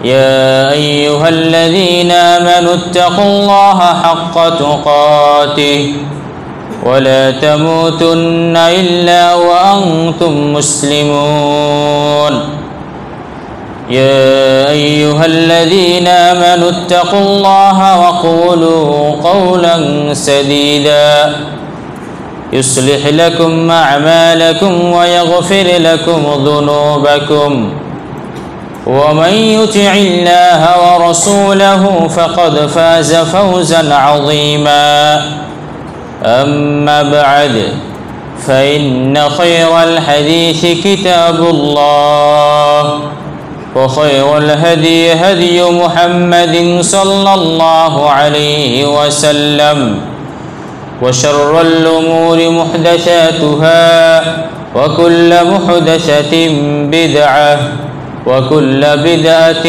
يا أيها الذين آمنوا اتقوا الله حق تقاته ولا تموتن إلا وأنتم مسلمون يا أيها الذين آمنوا اتقوا الله وقولوا قولا سديدا يصلح لكم أعمالكم ويغفر لكم ذنوبكم ومن يطع الله ورسوله فقد فاز فوزا عظيما أما بعد فإن خير الحديث كتاب الله وخير الهدي هدي محمد صلى الله عليه وسلم وشر الأمور محدثاتها وكل محدثة بدعة وكل بدعة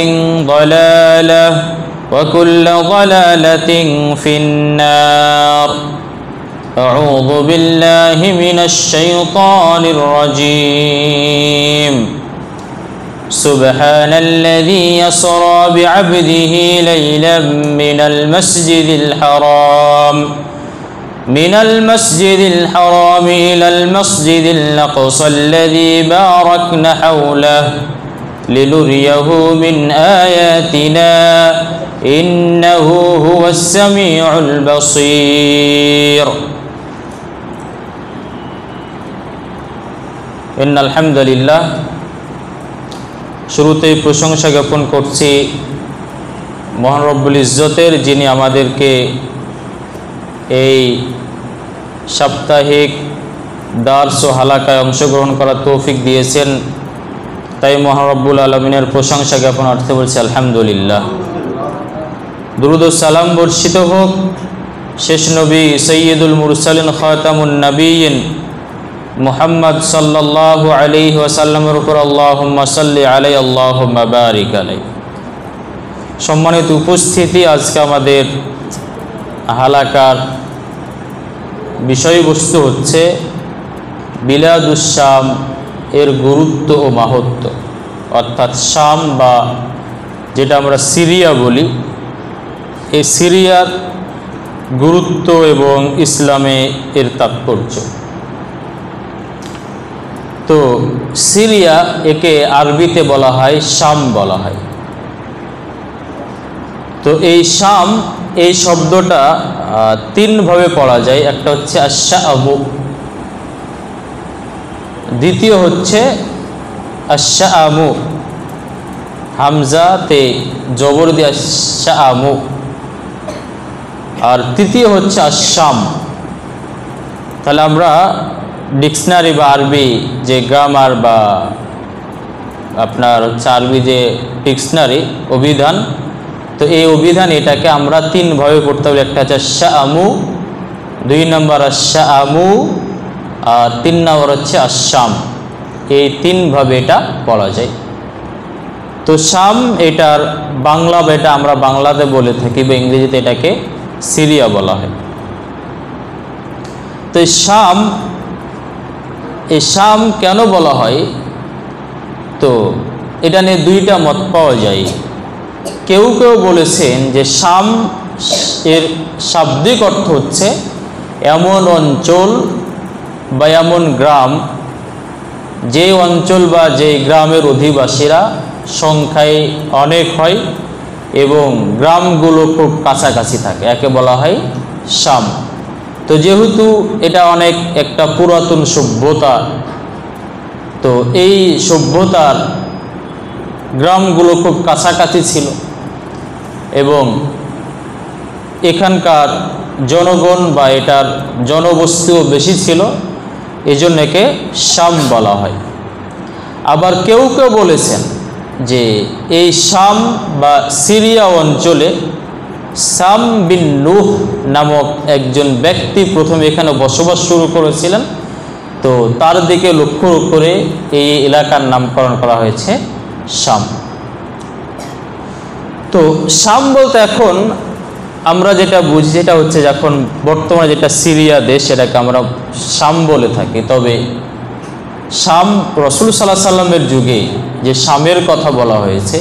ضلالة وكل ضلالة في النار أعوذ بالله من الشيطان الرجيم سبحان الذي يسرى بعبده ليلا من المسجد الحرام إلى المسجد الأقصى الذي باركنا حوله لنريه من آياتنا إنه هو السميع البصير إن الحمد لله শুরুতেই প্রশংসা জ্ঞাপন করছি মহান রব্বুল ইজ্জতের, যিনি আমাদেরকে এই সাপ্তাহিক দার্স ও হালাকায় অংশগ্রহণ করার তৌফিক দিয়েছেন। তাই মহান রব্বুল আলমিনের প্রশংসা জ্ঞাপনার্থে বলছি আলহামদুলিল্লাহ। দুরূদ ও সালাম বর্ষিত হোক শেষ নবী সৈয়দুল মুরসালিন খাতামুন নবিয়্যিন মুহাম্মদ সাল্লাল্লাহু আলাইহি ওয়াসাল্লামের উপর। আল্লাহুম্মা সাল্লি আলাইহি আল্লাহুম্মা বারিক আলাইহি। সম্মানিত উপস্থিতি, আজকে আমাদের হালাকার বিষয়বস্তু হচ্ছে বিলাদুশ শাম এর গুরুত্ব ও মাহাত্ম্য, অর্থাৎ শাম বা যেটা আমরা সিরিয়া বলি, এই সিরিয়ার গুরুত্ব এবং ইসলামে এর তাৎপর্য। তো সিরিয়া, একে আরবিতে বলা হয় শাম বলা হয়। তো এই শাম, এই শব্দটা তিনভাবে পড়া যায়। একটা হচ্ছে আশ-শা'বু, দ্বিতীয় হচ্ছে আশ-শা'মু, হামজাতে জবর দিয়ে আশ-শা'মু, আর তৃতীয় হচ্ছে আশ-শাম। তাহলে আমরা ডিকশনারি বা আরবি যে গ্রামার বা আপনার হচ্ছে আরবি যে ডিকশনারি অভিধান, তো এই অভিধান এটাকে আমরা তিনভাবে পড়তে হবে। একটা হচ্ছে আশ-শা'মু, দুই নম্বর আশ-শা'মু, আর তিন নম্বর হচ্ছে আশ-শাম। এই তিনভাবে এটা পড়া যায়। তো শাম এটার বাংলা, বা এটা আমরা বাংলাতে বলে থাকি, বা ইংরেজিতে এটাকে সিরিয়া বলা হয়। তো এই শাম কেন বলা হয়, তো এটা নিয়ে দুইটা মত পাওয়া যায়। কেউ কেউ বলেছেন যে শাম এর শাব্দিক অর্থ হচ্ছে এমন অঞ্চল বা এমন গ্রাম, যে অঞ্চল বা যে গ্রামের অধিবাসীরা সংখ্যায় অনেক হয় এবং গ্রামগুলো খুব কাছাকাছি থাকে, একে বলা হয় শাম। তো যেহেতু এটা অনেক একটা পুরাতন সভ্যতা, তো এই সভ্যতার গ্রামগুলো খুব কাছাকাছি ছিল এবং এখানকার জনগণ বা এটার জনবস্তিও বেশি ছিল, এজন্য একে শাম বলা হয়। আবার কেউ কেউ বলেছেন যে এই শাম বা সিরিয়া অঞ্চলে সাম বিন নূহ নামক একজন ব্যক্তি প্রথমে এখানে বসবাস শুরু করেছিলেন। তো তার দিকে লক্ষ্য করে এই এলাকার নামকরণ করা হয়েছে শাম। তো শাম বলতে এখন আমরা যেটা বুঝি, যেটা হচ্ছে যখন বর্তমানে যেটা সিরিয়া দেশ, সেটাকে আমরা শাম বলে থাকি। তবে শাম রাসূল সাল্লাল্লাহু আলাইহি সাল্লামের যুগে যে শামের কথা বলা হয়েছে,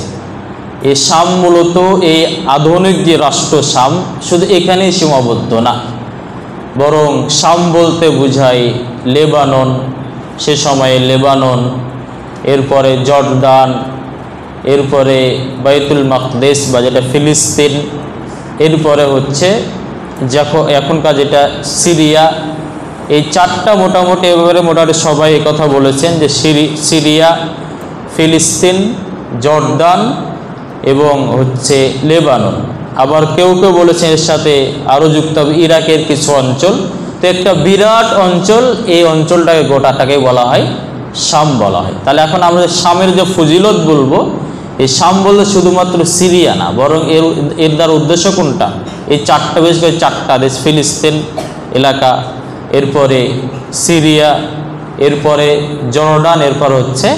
এই শাম মূলত এই আধুনিক যে রাষ্ট্র শাম শুধু এখানেই সীমাবদ্ধ না, বরং শাম বলতে বোঝায় লেবানন, সে সময়ে লেবানন, এরপরে জর্দান, এরপরে বাইতুল মাকদেস বা যেটা ফিলিস্তিন, এরপরে হচ্ছে এখনকার যেটা সিরিয়া। এই চারটা মোটামুটি এবারে মোটামুটি সবাই কথা বলেছেন যে সিরিয়া, ফিলিস্তিন, জর্দান এবং হচ্ছে লেবানন। আবার কেউ কেউ বলেছেন এর সাথে আরও যুক্ত হবে ইরাকের কিছু অঞ্চল। তো একটা বিরাট অঞ্চল, এই অঞ্চলটাকে গোটাটাকে বলা হয় শাম বলা হয়। তাহলে এখন আমরা শামের যে ফজিলত বলবো, এই শাম বলতে শুধুমাত্র সিরিয়া না, বরং এর দ্বারা উদ্দেশ্য কোনটা? এই চারটা, বেশ করে চারটা দেশ, ফিলিস্তিন এলাকা, এরপরে সিরিয়া, এরপরে জর্ডান, এরপর হচ্ছে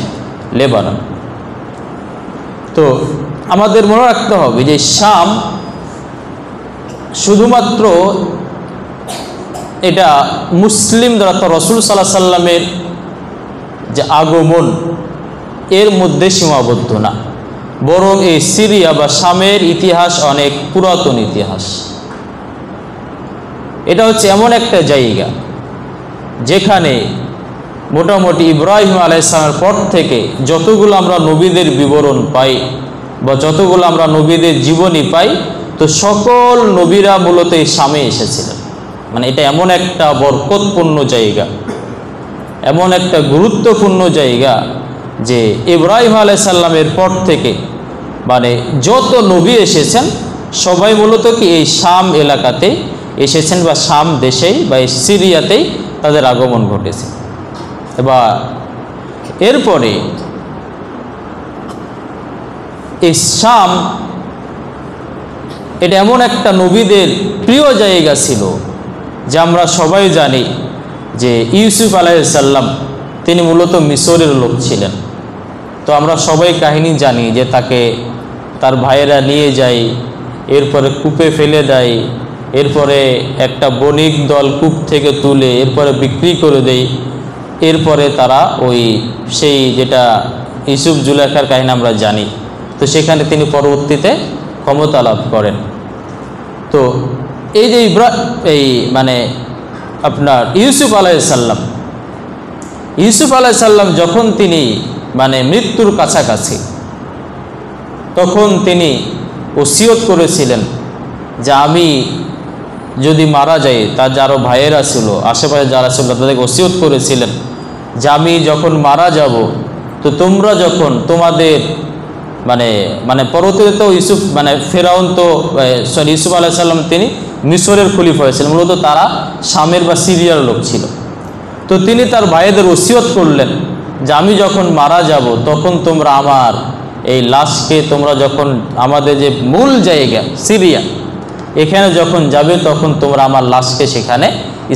লেবানন। তো আমাদের মনে রাখতে হবে যে শাম শুধুমাত্র এটা মুসলিম দ্বারা রসুল সাল্লাল্লাহু আলাইহি সাল্লামের যে আগমন এর মধ্যে সীমাবদ্ধ না, বরং এই সিরিয়া বা শামের ইতিহাস অনেক পুরাতন ইতিহাস। এটা হচ্ছে এমন একটা জায়গা যেখানে মোটামুটি ইব্রাহিম আলাইহিস সালামের পর থেকে যতগুলো আমরা নবীদের বিবরণ পাই বা যতগুলো আমরা নবীদের জীবনী পাই, তো সকল নবীরা মূলত এই শামে এসেছিলেন। মানে এটা এমন একটা বরকতপূর্ণ জায়গা, এমন একটা গুরুত্বপূর্ণ জায়গা যে ইব্রাহিম আলাইহিস সালামের পর থেকে মানে যত নবী এসেছেন সবাই মূলত কি এই শাম এলাকাতে এসেছেন বা শাম দেশেই বা এই সিরিয়াতেই তাদের আগমন ঘটেছে। এবার এরপরে এই শাম এটা এমন একটা নবীদের প্রিয় জায়গা ছিল যে আমরা সবাই জানি যে ইউসুফ আলাইহিস সালাম তিনি মূলত মিশরের লোক ছিলেন। তো আমরা সবাই কাহিনী জানি যে তাকে তার ভাইয়েরা নিয়ে যায়, এরপরে কূপে ফেলে দেয়, এরপরে একটা বণিক দল কূপ থেকে তুলে এরপরে বিক্রি করে দেয়, এরপরে তারা ওই সেই যেটা ইউসুফ জুলেখার কাহিনী আমরা জানি। তো সেখানে তিনি পরবর্তীতে ক্ষমতা লাভ করেন। তো এই যে এই মানে আপনার ইউসুফ আলাইহিস সালাম যখন তিনি মানে মৃত্যুর কাছাকাছি, তখন তিনি ওসিয়ত করেছিলেন যে আমি যদি মারা যাই, তার যারা ভাইয়েরা ছিল আশেপাশে যারা ছিল তাদেরকে ওসিয়ত করেছিলেন যে আমি যখন মারা যাব, তো তোমরা যখন তোমাদের মানে মানে পরবর্তীতে তো ইউসুফ মানে ফেরাউন তো ইউসুফ আলাইহিস সালাম তিনি মিশরের খলিফা হয়েছিলেন, মূলত তারা শামের বা সিরিয়ার লোক ছিল। তো তিনি তার ভাইদের ওসিয়ত করলেন যে আমি যখন মারা যাব তখন তোমরা আমার এই লাশকে তোমরা যখন আমাদের যে মূল জায়গা সিরিয়া এখানে যখন যাবে তখন তোমরা আমার লাশকে সেখানে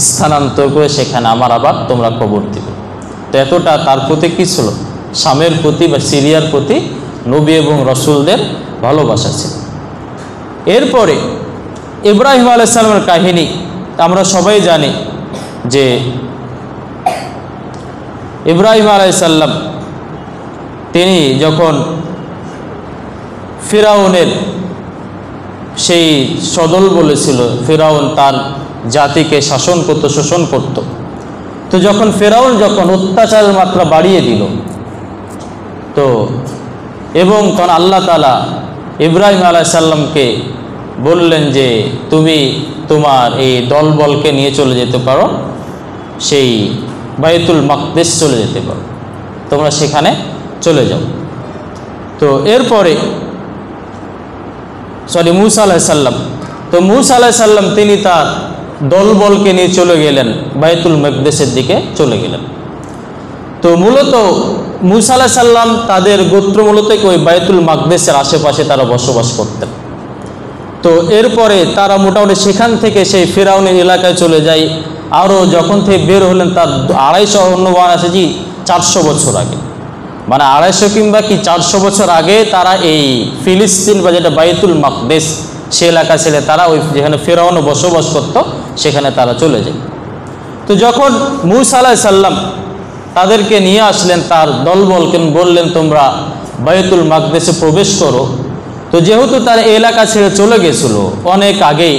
স্থানান্তর করে সেখানে আমার আবার তোমরা কবর দিবে। তো এতটা তার প্রতি কী ছিল? শামের প্রতি বা সিরিয়ার প্রতি নবী এবং রসুলদের ভালোবাসা ছিল। এরপরে ইব্রাহিম আলাইহিস সালামের কাহিনী আমরা সবাই জানি যে ইব্রাহিম আলাইহিস সালাম তিনি যখন ফিরাউনের সেই সদল বলেছিল, ফিরাউন তার জাতিকে শাসন করত, শোষণ করত। তো যখন ফিরাউন যখন অত্যাচারের মাত্রা বাড়িয়ে দিল, তো এবং তখন আল্লাহ তাআলা ইব্রাহিম আলাইহিস সালামকে বললেন যে তুমি তোমার এই দলবলকে নিয়ে চলে যেতে পারো, সেই বাইতুল মাকদেস চলে যেতে পারো, তোমরা সেখানে চলে যাও। তো এরপরে মুসা আলাইহিস সালাম, তো মুসা আলাইহিস সালাম তিনি তার দলবলকে নিয়ে চলে গেলেন বাইতুল মাকদেসের দিকে চলে গেলেন। তো মূলত মুসা আলাইহিস সালাম তাদের গোত্র মূলত ওই বাইতুল মাকদেসের আশেপাশে তারা বসবাস করতেন। তো এরপরে তারা মোটামুটি সেখান থেকে সেই ফিরাউনের এলাকায় চলে যায়। আরও যখন থেকে বের হলেন তার 250 অন্যবান আছে 400 বছর আগে, মানে 250 কিংবা কি 400 বছর আগে তারা এই ফিলিস্তিন বা যেটা বাইতুল মাকদেস সে এলাকা ছেড়ে তারা ওই যেখানে ফিরাউন বসবাস করত সেখানে তারা চলে যায়। তো যখন মুসা আলাইহিস সালাম তাদেরকে নিয়ে আসলেন, তার দলবলকে বললেন তোমরা বাইতুল মাকদেসে প্রবেশ করো। তো যেহেতু তার এলাকা ছেড়ে চলে গেছিল অনেক আগেই,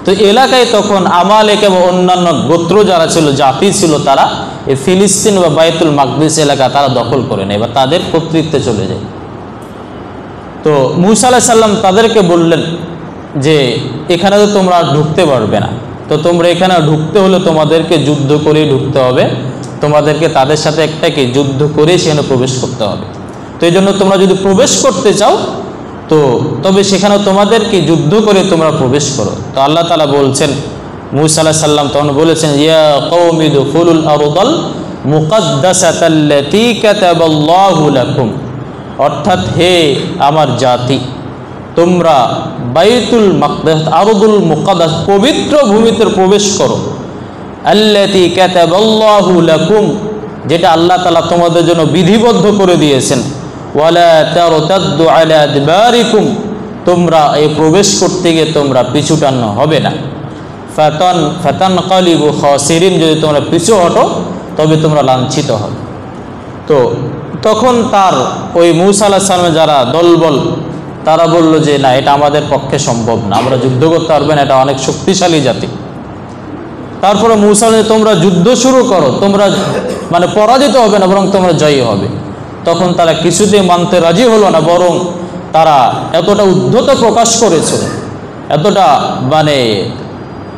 তো এলাকায় তখন আমালেক এবং অন্যান্য গোত্র যারা ছিল, জাতি ছিল, তারা এই ফিলিস্তিন বা বাইতুল মাকদিস এলাকা তারা দখল করে নেয় বা তাদের কর্তৃত্বে চলে যায়। তো মূসা আলাইহিস সালাম তাদেরকে বললেন যে এখানে তো তোমরা ঢুকতে পারবে না, তো তোমরা এখানে ঢুকতে হলে তোমাদেরকে যুদ্ধ করেই ঢুকতে হবে, তোমাদেরকে তাদের সাথে একটা কি যুদ্ধ করে সেখানে প্রবেশ করতে হবে। তো এই জন্য তোমরা যদি প্রবেশ করতে চাও তো তবে সেখানে তোমাদেরকে যুদ্ধ করে তোমরা প্রবেশ করো। তো আল্লাহ তাআলা বলছেন, মূসা আলাইহিস সালাম তখন বলেছেন, ইয়া কওমি দুখুলুল আরদাল মুকাদ্দাসাতাল্লাতী কাতাবাল্লাহু লাকুম, অর্থাৎ হে আমার জাতি, তোমরা বাইতুল মাকদাস আরদুল মুকাদ্দাস পবিত্র ভূমিতে প্রবেশ করো, আল্লাতী কাতাবাল্লাহু লাকুম, যেটা আল্লাহ তাআলা তোমাদের জন্য বিধিবদ্ধ করে দিয়েছেন, ওয়ালা তারতাদ্দু আলা আদবারিকুম, তোমরা এই প্রবেশ করতে গিয়ে তোমরা পিছু টানো হবে না, ফাতানকালিবু খাসিরিন, যদি তোমরা পিছু হটো তবে তোমরা লাঞ্ছিত হবে। তো তখন তার ওই মূসা আলাইহিস সালামের যারা দলবল তারা বলল যে না, এটা আমাদের পক্ষে সম্ভব না, আমরা যুদ্ধ করতে পারবো না, এটা অনেক শক্তিশালী জাতি। তারপরে মূসা বললেন, তোমরা যুদ্ধ শুরু করো, তোমরা মানে পরাজিত হবে না, বরং তোমরা জয়ী হবে। তখন তারা কিছুতেই মানতে রাজি হলো না, বরং তারা এতটা উদ্ধত প্রকাশ করেছিল, এতটা মানে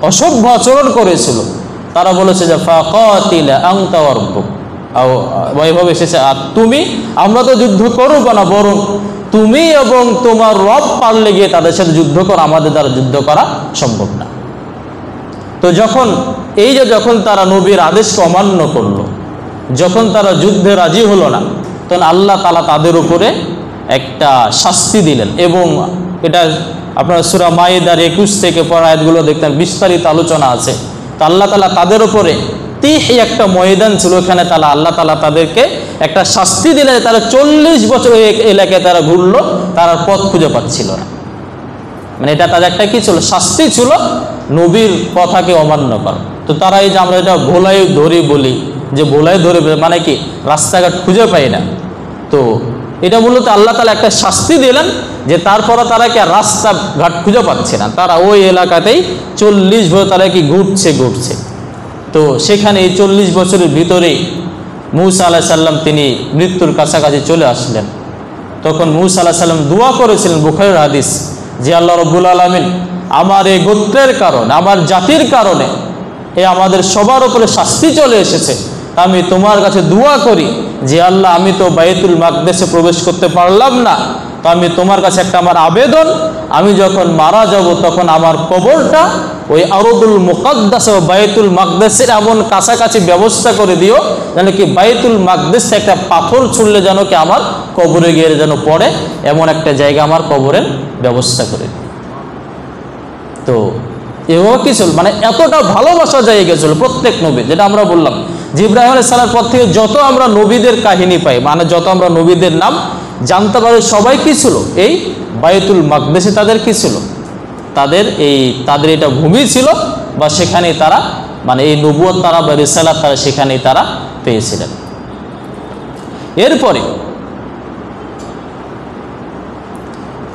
অসভ্য আচরণ করেছিল, তারা বলেছে যে ফাকাতিলা আনতা ওয়া রাব্বুক, ওইভাবে এসেছে, আর তুমি, আমরা তো যুদ্ধ করবো না, বরং তুমি এবং তোমার রব পারলে গিয়ে তাদের সাথে যুদ্ধ করো, আমাদের দ্বারা যুদ্ধ করা সম্ভব না। তো যখন তারা নবীর আদেশকে অমান্য করলো, যখন তারা যুদ্ধে রাজি হলো না, তখন আল্লাহ তাআলা তাদের উপরে একটা শাস্তি দিলেন। এবং এটা আপনারা সূরা মাইদার 21 থেকে পড়া আয়াতগুলো দেখতেন, বিস্তারিত আলোচনা আছে। তো আল্লাহ তাআলা তাদের উপরে একটা ময়দান ছিল, ওখানে আল্লাহ তাআলা তাদেরকে একটা শাস্তি দিলেন। তারা 40 বছর ওই এলাকায় তারা ঘুরলো, তারা পথ খুঁজে পাচ্ছিল না। মানে এটা তাদের একটা কি ছিল, শাস্তি ছিল নবীর কথাকে অমান্য করা। তো তারা এই যে আমরা এটা ভোলাই ধরে বলি, যে ভোলাই ধরে মানে কি রাস্তাঘাট খুঁজে পাই না, তো এটা মূলত আল্লাহ তাআলা একটা শাস্তি দিলেন, যে তারপরে তারা কি রাস্তাঘাট খুঁজে পাচ্ছে না, তারা ওই এলাকাতেই 40 বছর তারা কি ঘুরছে। তো সেখানে এই 40 বছরের ভিতরেই মূসা আলাইহিস সালাম তিনি মৃত্যুর কাছাকাছি চলে আসলেন। তখন মূসা আলাইহিস সালাম দোয়া করেছিলেন, বুখারীর হাদিস, যে আল্লাহ রাব্বুল আলামিন, আমার এই গোত্রের কারণে, আমার জাতির কারণে আমাদের সবার উপরে শাস্তি চলে এসেছে, আমি তোমার কাছে দোয়া করি যে আল্লাহ, আমি তো বাইতুল মাকদেসে প্রবেশ করতে পারলাম না, তো আমি তোমার কাছে একটা আমার আবেদন, আমি যখন মারা যাব তখন আমার কবরটা ওই আরদুল মুকাদ্দাস ও বাইতুল মাকদেসের এমন কাছাকাছি ব্যবস্থা করে দিও, যেন কি বাইতুল মাকদেস একটা পাথর ছুঁড়লে যেন কি আমার কবরে গিয়ে যেন পড়ে, এমন একটা জায়গা আমার কবরের ব্যবস্থা করে দিও। তো এভাবে কি ছিল, মানে এতটা ভালোবাসা জায়গা ছিল প্রত্যেক নবী, যেটা আমরা বললাম যে ইব্রাহিম আলাইহিস সালামের পর থেকে যত আমরা নবীদের কাহিনী পাই, মানে যত আমরা নবীদের নাম জানতে পারি, সবাই কি ছিল, এই বাইতুল মাকদেসে তাদের কি ছিল, তাদের এটা ভূমি ছিল, বা সেখানেই তারা মানে এই নবুয়ত তারা বা রিসালাত তারা সেখানেই তারা পেয়েছিলেন। এরপরে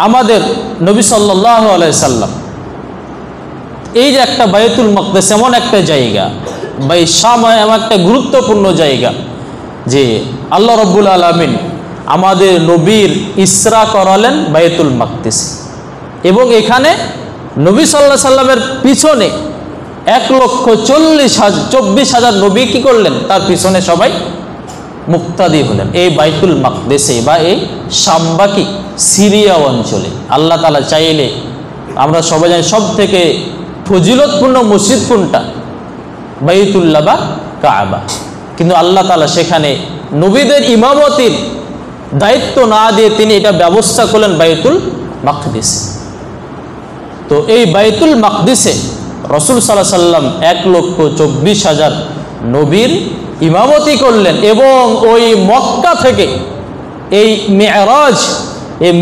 আমাদের নবী সাল্লাল্লাহু আলাইহি সাল্লাম এই যে একটা বাইতুল মাকদেস এমন একটা জায়গা, বা এই শাম এমন একটা গুরুত্বপূর্ণ জায়গা, যে আল্লাহ রাব্বুল আলামিন আমাদের নবীর ইসরা করালেন বাইতুল মাকদেসে, এবং এখানে নবী সাল্লাল্লাহু আলাইহি সাল্লামের পিছনে 1,24,000 নবী কি করলেন, তার পিছনে সবাই মুক্তাদি হলেন এই বাইতুল মাকদেসে বা এই শাম বা কি সিরিয়া অঞ্চলে। আল্লাহ তাআলা চাইলে, আমরা সবাই জানি সব থেকে ফজিলতপূর্ণ মসজিদ কোনটা, বাইতুল্লাহ বা কাবা, কিন্তু আল্লাহ তাআলা সেখানে নবীদের ইমামতির দায়িত্ব না দিয়ে তিনি এটা ব্যবস্থা করলেন বাইতুল মাকদিসে। তো এই বাইতুল মাকদিসে রাসূল সাল্লাল্লাহু আলাইহি সাল্লাম 1,24,000 নবীর ইমামতি করলেন, এবং ওই মক্কা থেকে এই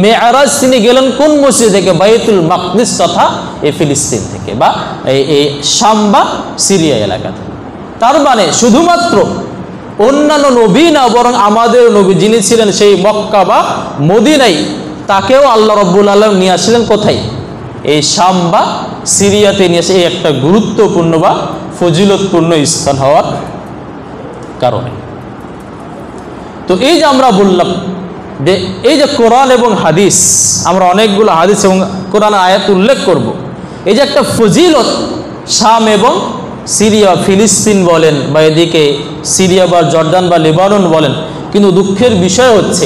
মেরাজ তিনি গেলেন কোন মসজিদ থেকে, বাইতুল মাকদিস তথা এই ফিলিস্তিন থেকে বা এই শাম বা সিরিয়া এলাকা থেকে। তার মানে শুধুমাত্র অন্যান্য নবী না, বরং আমাদের নবী যিনি ছিলেন সেই মক্কা বা মদিনায় তাকেও আল্লাহ রাব্বুল আলামিন নিয়ে আসলেন কোথায়? এই শাম বা সিরিয়াতে নিয়ে এসে এই একটা গুরুত্বপূর্ণ বা ফজিলতপূর্ণ স্থান হওয়ার কারণে। তো এই যে আমরা বললাম যে এই যে কোরআন এবং হাদিস, আমরা অনেকগুলো হাদিস এবং কোরআনের আয়াত উল্লেখ করব, এই যে একটা ফজিলত শাম এবং সিরিয়া, ফিলিস্তিন বলেন বা এদিকে সিরিয়া বা জর্ডান বা লেবানন বলেন, কিন্তু দুঃখের বিষয় হচ্ছে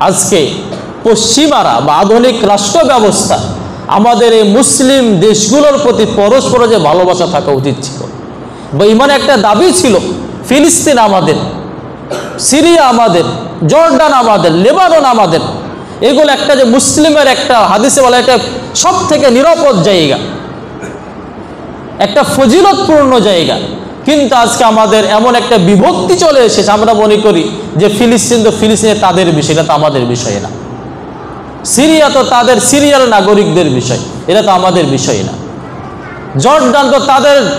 আজকে পশ্চিমারা বা আধুনিক রাষ্ট্র ব্যবস্থা আমাদের এই মুসলিম দেশগুলোর প্রতি পরস্পর যে ভালোবাসা থাকা উচিত ছিল বা ইমান একটা দাবি ছিল, ফিলিস্তিন আমাদের, সিরিয়া আমাদের, জর্ডান আমাদের, লেবানন আমাদের, এগুলো একটা যে মুসলিমের একটা হাদিসে বলা একটা সব থেকে নিরাপদ জায়গা, একটা ফজিলতপূর্ণ জায়গা। কিন্তু আজকে আমাদের এমন একটা বিভক্তি চলে এসেছে, আমরা মনে করি যে ফিলিস্তিন তো ফিলিস্তিনে তাদের বিষয়, এটা তো আমাদের বিষয় না। সিরিয়া তো তাদের সিরিয়ার নাগরিকদের বিষয়, এটা তো আমাদের বিষয় না। জর্ডান তো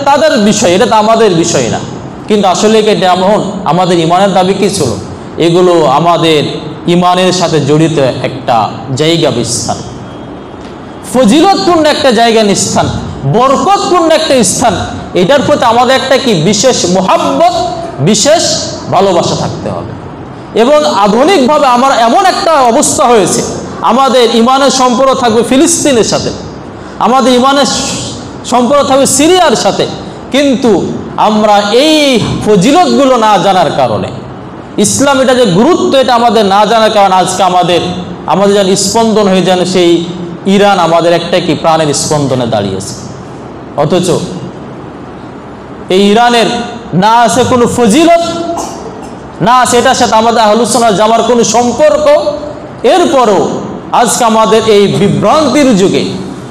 তাদের বিষয়, এটা তো আমাদের বিষয় না। কিন্তু আসলে এটা এমন, আমাদের ইমানের দাবি কি ছিল? এগুলো আমাদের ইমানের সাথে জড়িত একটা জায়গা, স্থান, ফজিলতপূর্ণ একটা জায়গা, স্থান, বরকতপূর্ণ একটা স্থান। এটার প্রতি আমাদের একটা কি বিশেষ মোহাব্বত, বিশেষ ভালোবাসা থাকতে হবে। এবং আধুনিকভাবে আমার এমন একটা অবস্থা হয়েছে, আমাদের ইমানের সম্পর্ক থাকবে ফিলিস্তিনের সাথে, আমাদের ইমানের সম্পর্ক থাকবে সিরিয়ার সাথে, কিন্তু আমরা এই ফজিলতগুলো না জানার কারণে, ইসলাম এটা যে গুরুত্ব এটা আমাদের না জানার কারণে আজকে আমাদের যেন স্পন্দন হয়ে যেন সেই ইরান আমাদের একটা কি প্রাণের স্পন্দনে দাঁড়িয়েছে। অথচ এই ইরানের না আছে কোনো ফজিলত, না আছে এটার সাথে আমাদের আহলুস সুন্নাহ জামার কোনো সম্পর্ক। এরপরও আজকে আমাদের এই বিভ্রান্তির যুগে,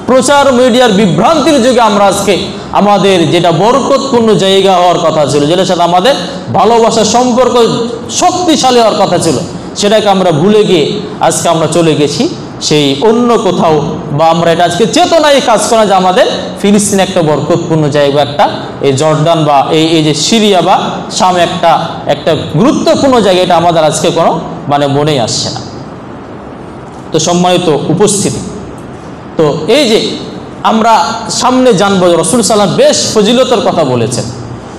প্রচার মিডিয়ার বিভ্রান্তির যুগে আমরা আজকে আমাদের যেটা বরকতপূর্ণ জায়গা হওয়ার কথা ছিল, যেটার সাথে আমাদের ভালোবাসার সম্পর্ক শক্তিশালী হওয়ার কথা ছিল, সেটাকে আমরা ভুলে গিয়ে আজকে আমরা চলে গেছি সেই অন্য কোথাও, বা আমরা এটা আজকে চেতনায় কাজ করা যে আমাদের ফিলিস্তিন একটা বরকতপূর্ণ জায়গা, একটা এই জর্ডান বা এই যে সিরিয়া বা শাম একটা গুরুত্বপূর্ণ জায়গা, এটা আমাদের আজকে কোনো মনেই আসছে না। তো সম্মানিত উপস্থিতি, তো এই যে আমরা সামনে জানবো রাসূল সাল্লাল্লাহু বেশ ফজিলতের কথা বলেছেন।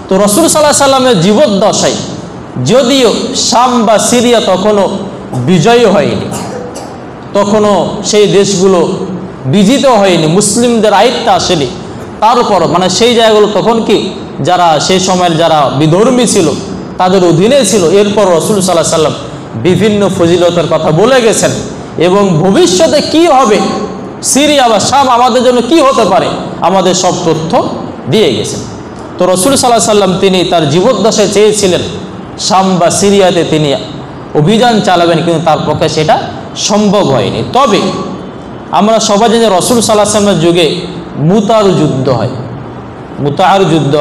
তো রাসূল সাল্লাল্লাহু আলাইহি সাল্লামের জীবদ্দশায় যদিও শাম বা সিরিয়া তখনও বিজয়ী হয়নি, তখনও সেই দেশগুলো বিজিত হয়নি, মুসলিমদের আয়ত্তে আসেনি, তারপর সেই জায়গাগুলো তখন কি যারা সেই সময়ের যারা বিধর্মী ছিল তাদের অধীনে ছিল। এরপর রাসূল সাল্লাল্লাহু আলাইহি সাল্লাম বিভিন্ন ফজিলতের কথা বলে গেছেন এবং ভবিষ্যতে কি হবে, সিরিয়া বা শাম আমাদের জন্য কি হতে পারে, আমাদের সব তথ্য দিয়ে গেছেন। তো রাসূল সাল্লাল্লাহু আলাইহি সাল্লাম তিনি তার জীবদ্দশায় চেয়েছিলেন শাম বা সিরিয়াতে তিনি অভিযান চালাবেন, কিন্তু তার পক্ষে সেটা সম্ভব হয়নি। তবে আমরা সবাই জানি রাসূল সাল্লাল্লাহু আলাইহি সাল্লামের যুগে মুতার যুদ্ধ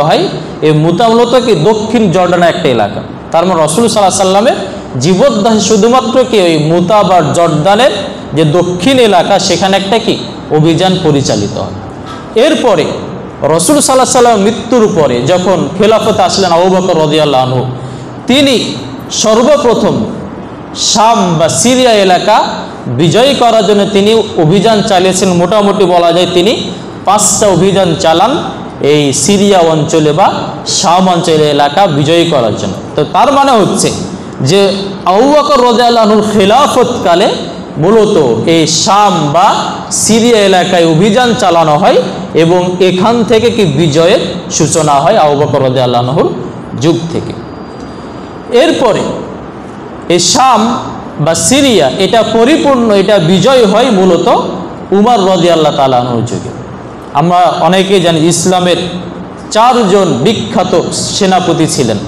হয়, এই মুতা মূলত কি দক্ষিণ জর্ডানের একটা এলাকা। তার মানে রাসূল সাল্লাল্লাহু আলাইহি সাল্লামের জীবদ্দশায় শুধুমাত্র কি ওই মুতা বা জর্ডানের যে দক্ষিণ এলাকা, সেখানে একটা কি অভিযান পরিচালিত হয়। এরপরে রাসূল সাল্লাল্লাহু আলাইহি সাল্লামের মৃত্যুর পরে যখন খেলাফতে আসলেন আবু বকর রাদিয়াল্লাহু আনহু, তিনি সর্বপ্রথম শাম বা সিরিয়া এলাকা বিজয় করার জন্য তিনি অভিযান চালিয়েছেন। মোটামুটি বলা যায় তিনি 5টা অভিযান চালান এই সিরিয়া অঞ্চলে বা শাম অঞ্চলের এলাকা বিজয়ী করার জন্য। তো তার মানে হচ্ছে যে আবু বকর রাদিয়াল্লাহু আনহুর খেলাফতকালে মূলত এই শাম বা সিরিয়া এলাকায় অভিযান চালানো হয় এবং এখান থেকে কি বিজয়ের সূচনা হয় আবু বকর রাদিয়াল্লাহু আনহুর যুগ থেকে। এরপরে এই শাম বা সিরিয়া এটা পরিপূর্ণ, এটা বিজয় হয় মূলত উমর রাদিয়াল্লাহু তাআলা আনহুর যুগে। আমরা অনেকেই জানি ইসলামের 4 জন বিখ্যাত সেনাপতি ছিলেন,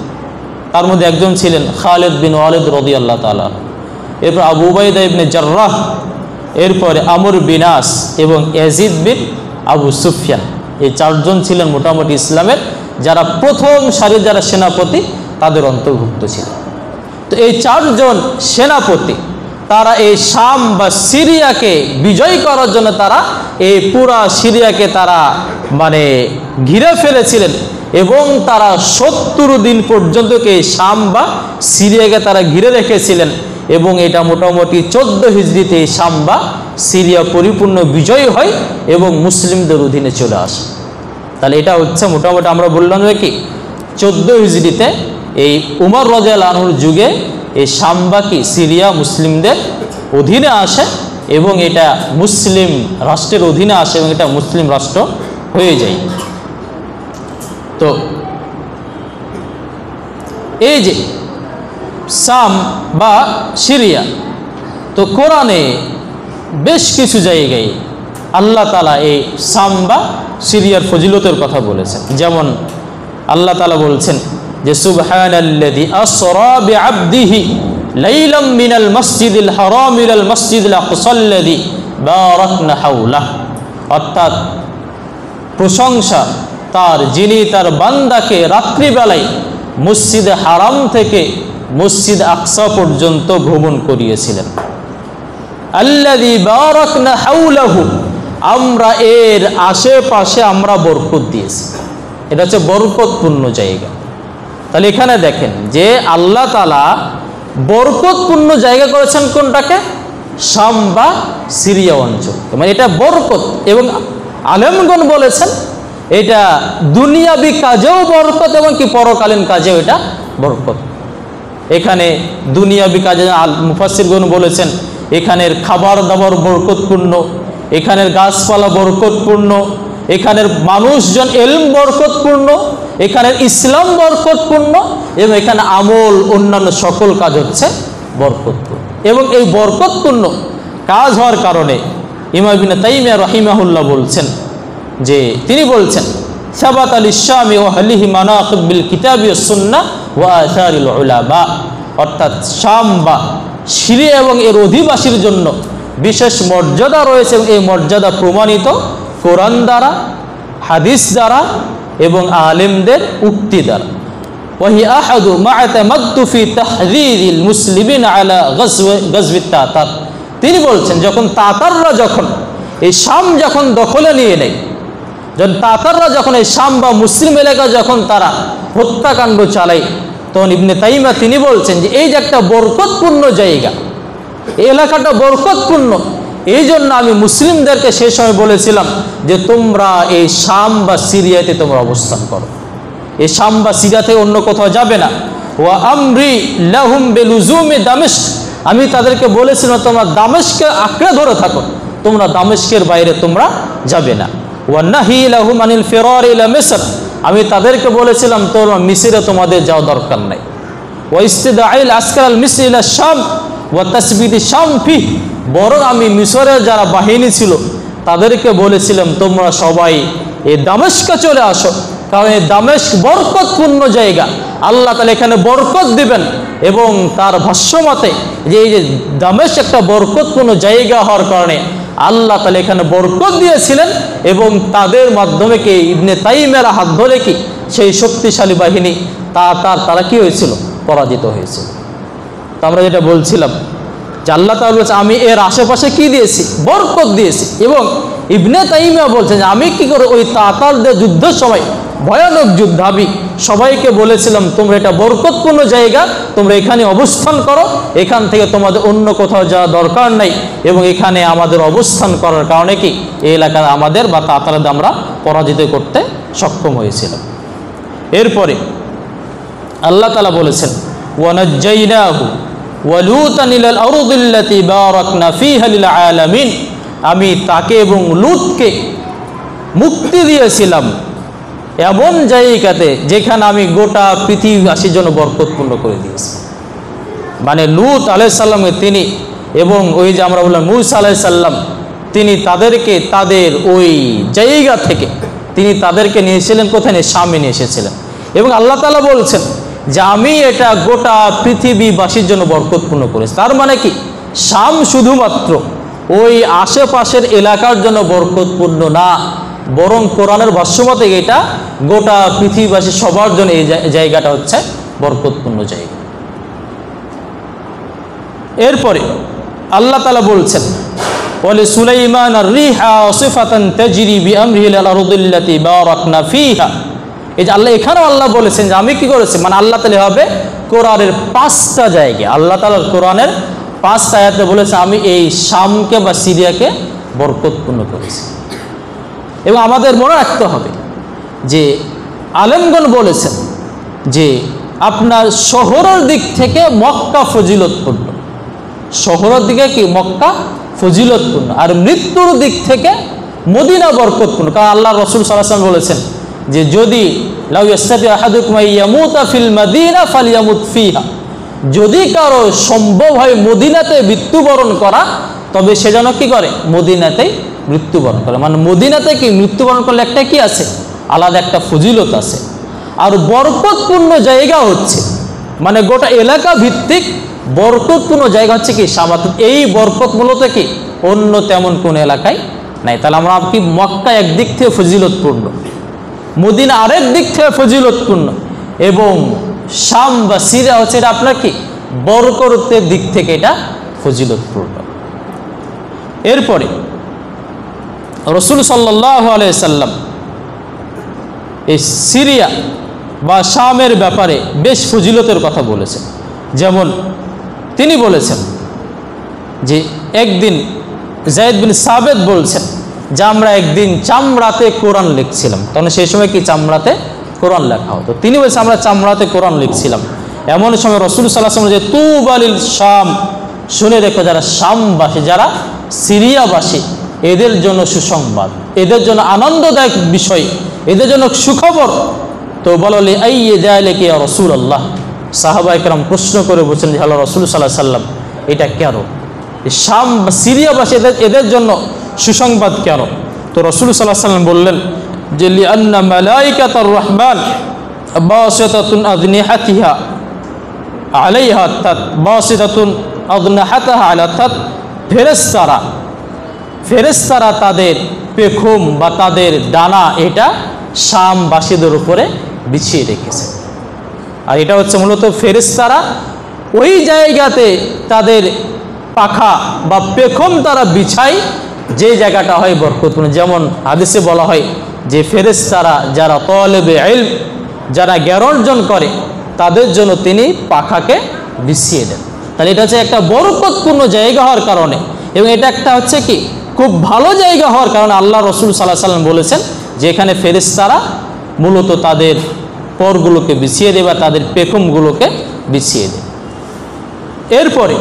তার মধ্যে একজন ছিলেন খালিদ বিন ওয়ালিদ রাদিয়াল্লাহু তাআলা, এরপর আবু উবাইদা ইবনে জাররাহ, এরপরে আমর বিন আস এবং ইয়াজিদ বিন আবু সুফিয়ান। এই 4 জন ছিলেন মোটামুটি ইসলামের যারা প্রথম সারির যারা সেনাপতি তাদের অন্তর্ভুক্ত ছিল। তো এই 4 জন সেনাপতি তারা এই শাম বা সিরিয়াকে বিজয় করার জন্য তারা এই পুরা সিরিয়াকে তারা ঘিরে ফেলেছিলেন এবং তারা 70 দিন পর্যন্ত এই শাম বা সিরিয়াকে তারা ঘিরে রেখেছিলেন এবং এটা মোটামুটি 14 হিজরিতে শাম বা সিরিয়া পরিপূর্ণ বিজয় হয় এবং মুসলিমদের অধীনে চলে আসে। তাহলে এটা হচ্ছে মোটামুটি আমরা বললাম যে কি 14 হিজরিতে এই উমর রাদিয়াল্লাহু আনহুর যুগে এই শাম বা কি সিরিয়া মুসলিমদের অধীনে আসে এবং এটা মুসলিম রাষ্ট্রের অধীনে আসে এবং এটা মুসলিম রাষ্ট্র হয়ে যায়। তো এই যে শাম বা সিরিয়া, তো কোরআনে বেশ কিছু জায়গায় আল্লাহ তাআলা এই শাম বা সিরিয়ার ফজিলতের কথা বলেছেন। যেমন আল্লাহ তাআলা বলছেন যে সুবহানাল্লাযী আসরা বিআবদিহি লাইলাম মিনাল মাসজিদিল হারাম ইলাল মাসজিদিল আকসাল্লাযী বারাকনা হাওলাহ, অর্থাৎ প্রশংসা তার যিনি তার বান্দাকে রাত্রিবেলায় মসজিদে হারাম থেকে মসজিদ আকসা পর্যন্ত ভ্রমণ করিয়েছিলেন। আল্লাযী বারাকনা হাওলাহু, আমরা এর আশেপাশে আমরা বরকত দিয়েছি। এটা হচ্ছে বরকতপূর্ণ জায়গা। তাহলে এখানে দেখেন যে আল্লাহ তাআলা বরকতপূর্ণ জায়গা করেছেন কোনটাকে? শাম বা সিরিয়া অঞ্চল। মানে এটা বরকত, এবং আলেমগণ বলেছেন এটা দুনিয়াবি কাজেও বরকত এবং কি পরকালীন কাজেও এটা বরকত। এখানে দুনিয়াবি কাজে মুফাসসিরগণ বলেছেন এখানের খাবার দাবার বরকতপূর্ণ, এখানের গাছপালা বরকতপূর্ণ, এখানের মানুষজন ইলম বরকতপূর্ণ, এখানের ইসলাম বরকতপূর্ণ, এবং এখানে আমল অন্যান্য সকল কাজ হচ্ছে বরকতপূর্ণ। এবং এই বরকতপূর্ণ কাজ হওয়ার কারণে ইমাম ইবনে তাইমিয়া রাহিমাহুল্লাহ বলছেন যে তিনি বলছেন সাবাত আল শামি ওয়া আহলিহি মানাকিব বিল কিতাবি ওয়াস সুন্নাহ ওয়া আথারিল উলামা, অর্থাৎ শাম বা সিরিয়া এবং এর অধিবাসীর জন্য বিশেষ মর্যাদা রয়েছে এবং এই মর্যাদা প্রমাণিত কোরআন দ্বারা, হাদিস দ্বারা এবং আলেমদের উক্তি দ্বারা। ওয়াহি আহাদু মা তামাদ্দু ফি তাহযীরিল মুসলিমিন আলা গাজওয়ি তাতার, তিনি বলছেন যখন তাতাররা যখন এই শাম যখন দখলে নিয়ে নেয়, যখন তাতাররা যখন এই শাম বা মুসলিম এলাকা যখন তারা হত্যাকাণ্ড চালায়, তখন ইবনে তাইমিয়া তিনি বলছেন যে এই যে একটা বরকতপূর্ণ জায়গা, এই এলাকাটা বরকতপূর্ণ, এই জন্য আমি মুসলিমদেরকে সেই সময় বলেছিলাম যে তোমরা এই শাম বা সিরিয়াতে তোমরা অবস্থান করো, এই শাম বা সিরিয়াতে অন্য কোথাও যাবে না। ওয়া আমরি লাহুম বিলুজুমি দামেস্ক, আমি তাদেরকে বলেছিলাম তোমরা দামেস্কে আঁকড়ে ধরে থাকো, তোমরা দামেস্কের বাইরে তোমরা যাবে না। ওয়া নাহি লাহুম আনিল ফিরার ইলা মিসর, আমি তাদেরকে বলেছিলাম তোমরা মিসরে তোমাদের যাওয়া দরকার নাই। ওয়া ইস্তিদাইল আসকার আল মিসর ইলা শাম ওয়া তাসবিতি শাম ফি, বরং আমি মিসরের যারা বাহিনী ছিল তাদেরকে বলেছিলাম তোমরা সবাই এই দামেস্কে চলে আসো, কারণ এই দামেস্ক বরকতপূর্ণ জায়গা, আল্লাহ তাআলা এখানে বরকত দিবেন। এবং তার ভাষ্যমতে যে এই যে দামেস্ক একটা বরকতপূর্ণ জায়গা হওয়ার কারণে আল্লাহ তাআলা এখানে বরকত দিয়েছিলেন এবং তাদের মাধ্যমে কি ইবনে তাইমিয়ার হাত ধরে কি সেই শক্তিশালী বাহিনী তারা কি হয়েছিল? পরাজিত হয়েছিল। তো আমরা যেটা বলছিলাম যে আল্লাহ তাআলা বলছে আমি এর আশেপাশে কি দিয়েছি? বরকত দিয়েছি। এবং ইবনে তাইমিয়া বলছেন যে আমি কি করে ওই তাতারদের যুদ্ধের সময়, ভয়ানক যুদ্ধাবি, সবাইকে বলেছিলাম তোমরা এটা বরকতপূর্ণ জায়গা, তোমরা এখানে অবস্থান করো, এখান থেকে তোমাদের অন্য কোথাও যাওয়া দরকার নাই, এবং এখানে আমাদের অবস্থান করার কারণে কি এই এলাকায় আমাদের বা তাতারদের আমরা পরাজিত করতে সক্ষম হয়েছিলাম। এরপরে আল্লাহ তাআলা বলেছেন ওয়ানাজ্জাইনাহু ওয়া লূতান ইলাল আরদিল্লাতী বারাকনা ফীহা লিল আলামিন, আমি তাকে এবং লূতকে মুক্তি দিয়েছিলাম এমন জায়গাতে যেখানে আমি গোটা পৃথিবীবাসীর জন্য বরকতপূর্ণ করে দিয়েছি। মানে লূত আলাইহিস সালামকে তিনি এবং ওই যে আমরা বললাম মূসা আলাইহিস সালাম, তিনি তাদেরকে তাদের ওই জায়গা থেকে তিনি তাদেরকে নিয়েছিলেন কোথায়? শামে নিয়ে এসেছিলেন। এবং আল্লাহ তাআলা বলছেন যে আমি এটা গোটা পৃথিবীবাসীর জন্য বরকতপূর্ণ করেছি। তার মানে কি শাম শুধুমাত্র ওই আশেপাশের এলাকার জন্য বরকতপূর্ণ না, বরং কোরআনের ভাষ্যমতে এটা গোটা পৃথিবীবাসী সবার জন্য এই জায়গাটা হচ্ছে বরকতপূর্ণ জায়গা। এরপরে আল্লাহ তাআলা বলছেন ওয়ালি সুলাইমান আর-রিহা সিফাতান তাজরি বিআমরিহি ইলাল আরদিল্লাতী বারাকনা ফীহা, এই যে আল্লাহ এখানেও আল্লাহ বলেছেন যে আমি কি করেছি, মানে আল্লাহ তাআলা হবে কোরআনের 5টা জায়গায়, আল্লাহ তাআলা কোরআনের 5টা আয়াতে বলেছে আমি এই শামকে বা সিরিয়াকে বরকতপূর্ণ করেছি। এবং আমাদের মনে রাখতে হবে যে আলেমগণ বলেছেন যে আপনার শহরের দিক থেকে মক্কা ফজিলতপূর্ণ, শহরের দিকে কি মক্কা ফজিলতপূর্ণ, আর মৃত্যুর দিক থেকে মদিনা বরকতপূর্ণ। কারণ আল্লাহ রাসূল সাল্লাল্লাহু আলাইহি ওয়াসাল্লাম বলেছেন যে যদি লাউ ইয়াস্তাতি আহাদুকুম ইয়ামুতা ফিল মাদিনা ফালইয়ামুত ফিহা, যদি কারো সম্ভব হয় মদিনাতে মৃত্যুবরণ করা, তবে সে যেন কি করে মদিনাতেই মৃত্যুবরণ করে। মানে মদিনাতে কি মৃত্যুবরণ করলে একটা কি আছে, আলাদা একটা ফজিলত আছে। আর বরকতপূর্ণ জায়গা হচ্ছে মানে গোটা এলাকা ভিত্তিক বরকতপূর্ণ জায়গা হচ্ছে কি শাম। এই বরকত মূলত কি অন্য তেমন কোন এলাকায় নাই। তাহলে আমরা কি মক্কা একদিক থেকে ফজিলতপূর্ণ, মদিনা আরেক দিক থেকে ফজিলতপূর্ণ, এবং শাম বা সিরিয়া হচ্ছে এটা আপনার কি বরকতের দিক থেকে এটা ফজিলতপূর্ণ। এরপরে রাসূল সাল্লাল্লাহু আলাইহি সাল্লাম এই সিরিয়া বা শামের ব্যাপারে বেশ ফজিলতের কথা বলেছেন। যেমন তিনি বলেছেন যে একদিন যায়েদ বিন সাবিত বলছেন যে আমরা একদিন চামড়াতে কোরআন লিখছিলাম, তখন সেই সময় কি চামড়াতে কোরআন লেখা হতো। তিনি বলছেন আমরা চামড়াতে কোরআন লিখছিলাম, এমন সময় রাসূল সাল্লাল্লাহু আলাইহি ওয়াসাল্লাম যে তুবালিল শাম, শুনে রেখো যারা শামবাসী, যারা সিরিয়াবাসী, এদের জন্য সুসংবাদ, এদের জন্য আনন্দদায়ক বিষয়, এদের জন্য সুখবর। তো বললি আইয়ে যায়লেকি ইয়া রাসূলুল্লাহ, সাহাবায়ে কেরাম প্রশ্ন করে বলছেন যে আল্লাহ রাসূল সাল্লাল্লাহু আলাইহি ওয়াসাল্লাম এটা কেন, শাম বা সিরিয়াবাসী এদের জন্য সুসংবাদ কেন? তো রাসূল সাল্লাল্লাহু আলাইহি ওয়াসাল্লাম বললেন যে লিআন্না মালাইকাতার রহমান বাসিতাতুন আযনিহাতিহা আলাইহা তাত বাসিতাতুন আযনিহাতাহা আলা তাত, ফেরেশতারা তাদের পেখম বা তাদের ডানা এটা শামবাসীদের উপরে বিছিয়ে রেখেছে। আর এটা হচ্ছে মূলত ফেরেশতারা ওই জায়গাতে তাদের পাখা বা পেখম তারা বিছায় যে জায়গাটা হয় বরকতপূর্ণ। যেমন হাদিসে বলা হয় যে ফেরেশতারা যারা তালেবে ইলম, যারা জ্ঞান অর্জন করে, তাদের জন্য তিনি পাখাকে বিছিয়ে দেন। তাহলে এটা হচ্ছে একটা বরকতপূর্ণ জায়গা হওয়ার কারণে, এবং এটা একটা হচ্ছে কি খুব ভালো জায়গা হওয়ার কারণে আল্লাহ রাসূল সাল্লাল্লাহু আলাইহি ওয়াসাল্লাম বলেছেন যে এখানে ফেরেশতারা মূলত তাদের পরগুলোকে বিছিয়ে দেয় বা তাদের পেখমগুলোকে বিছিয়ে দেয়। এরপরে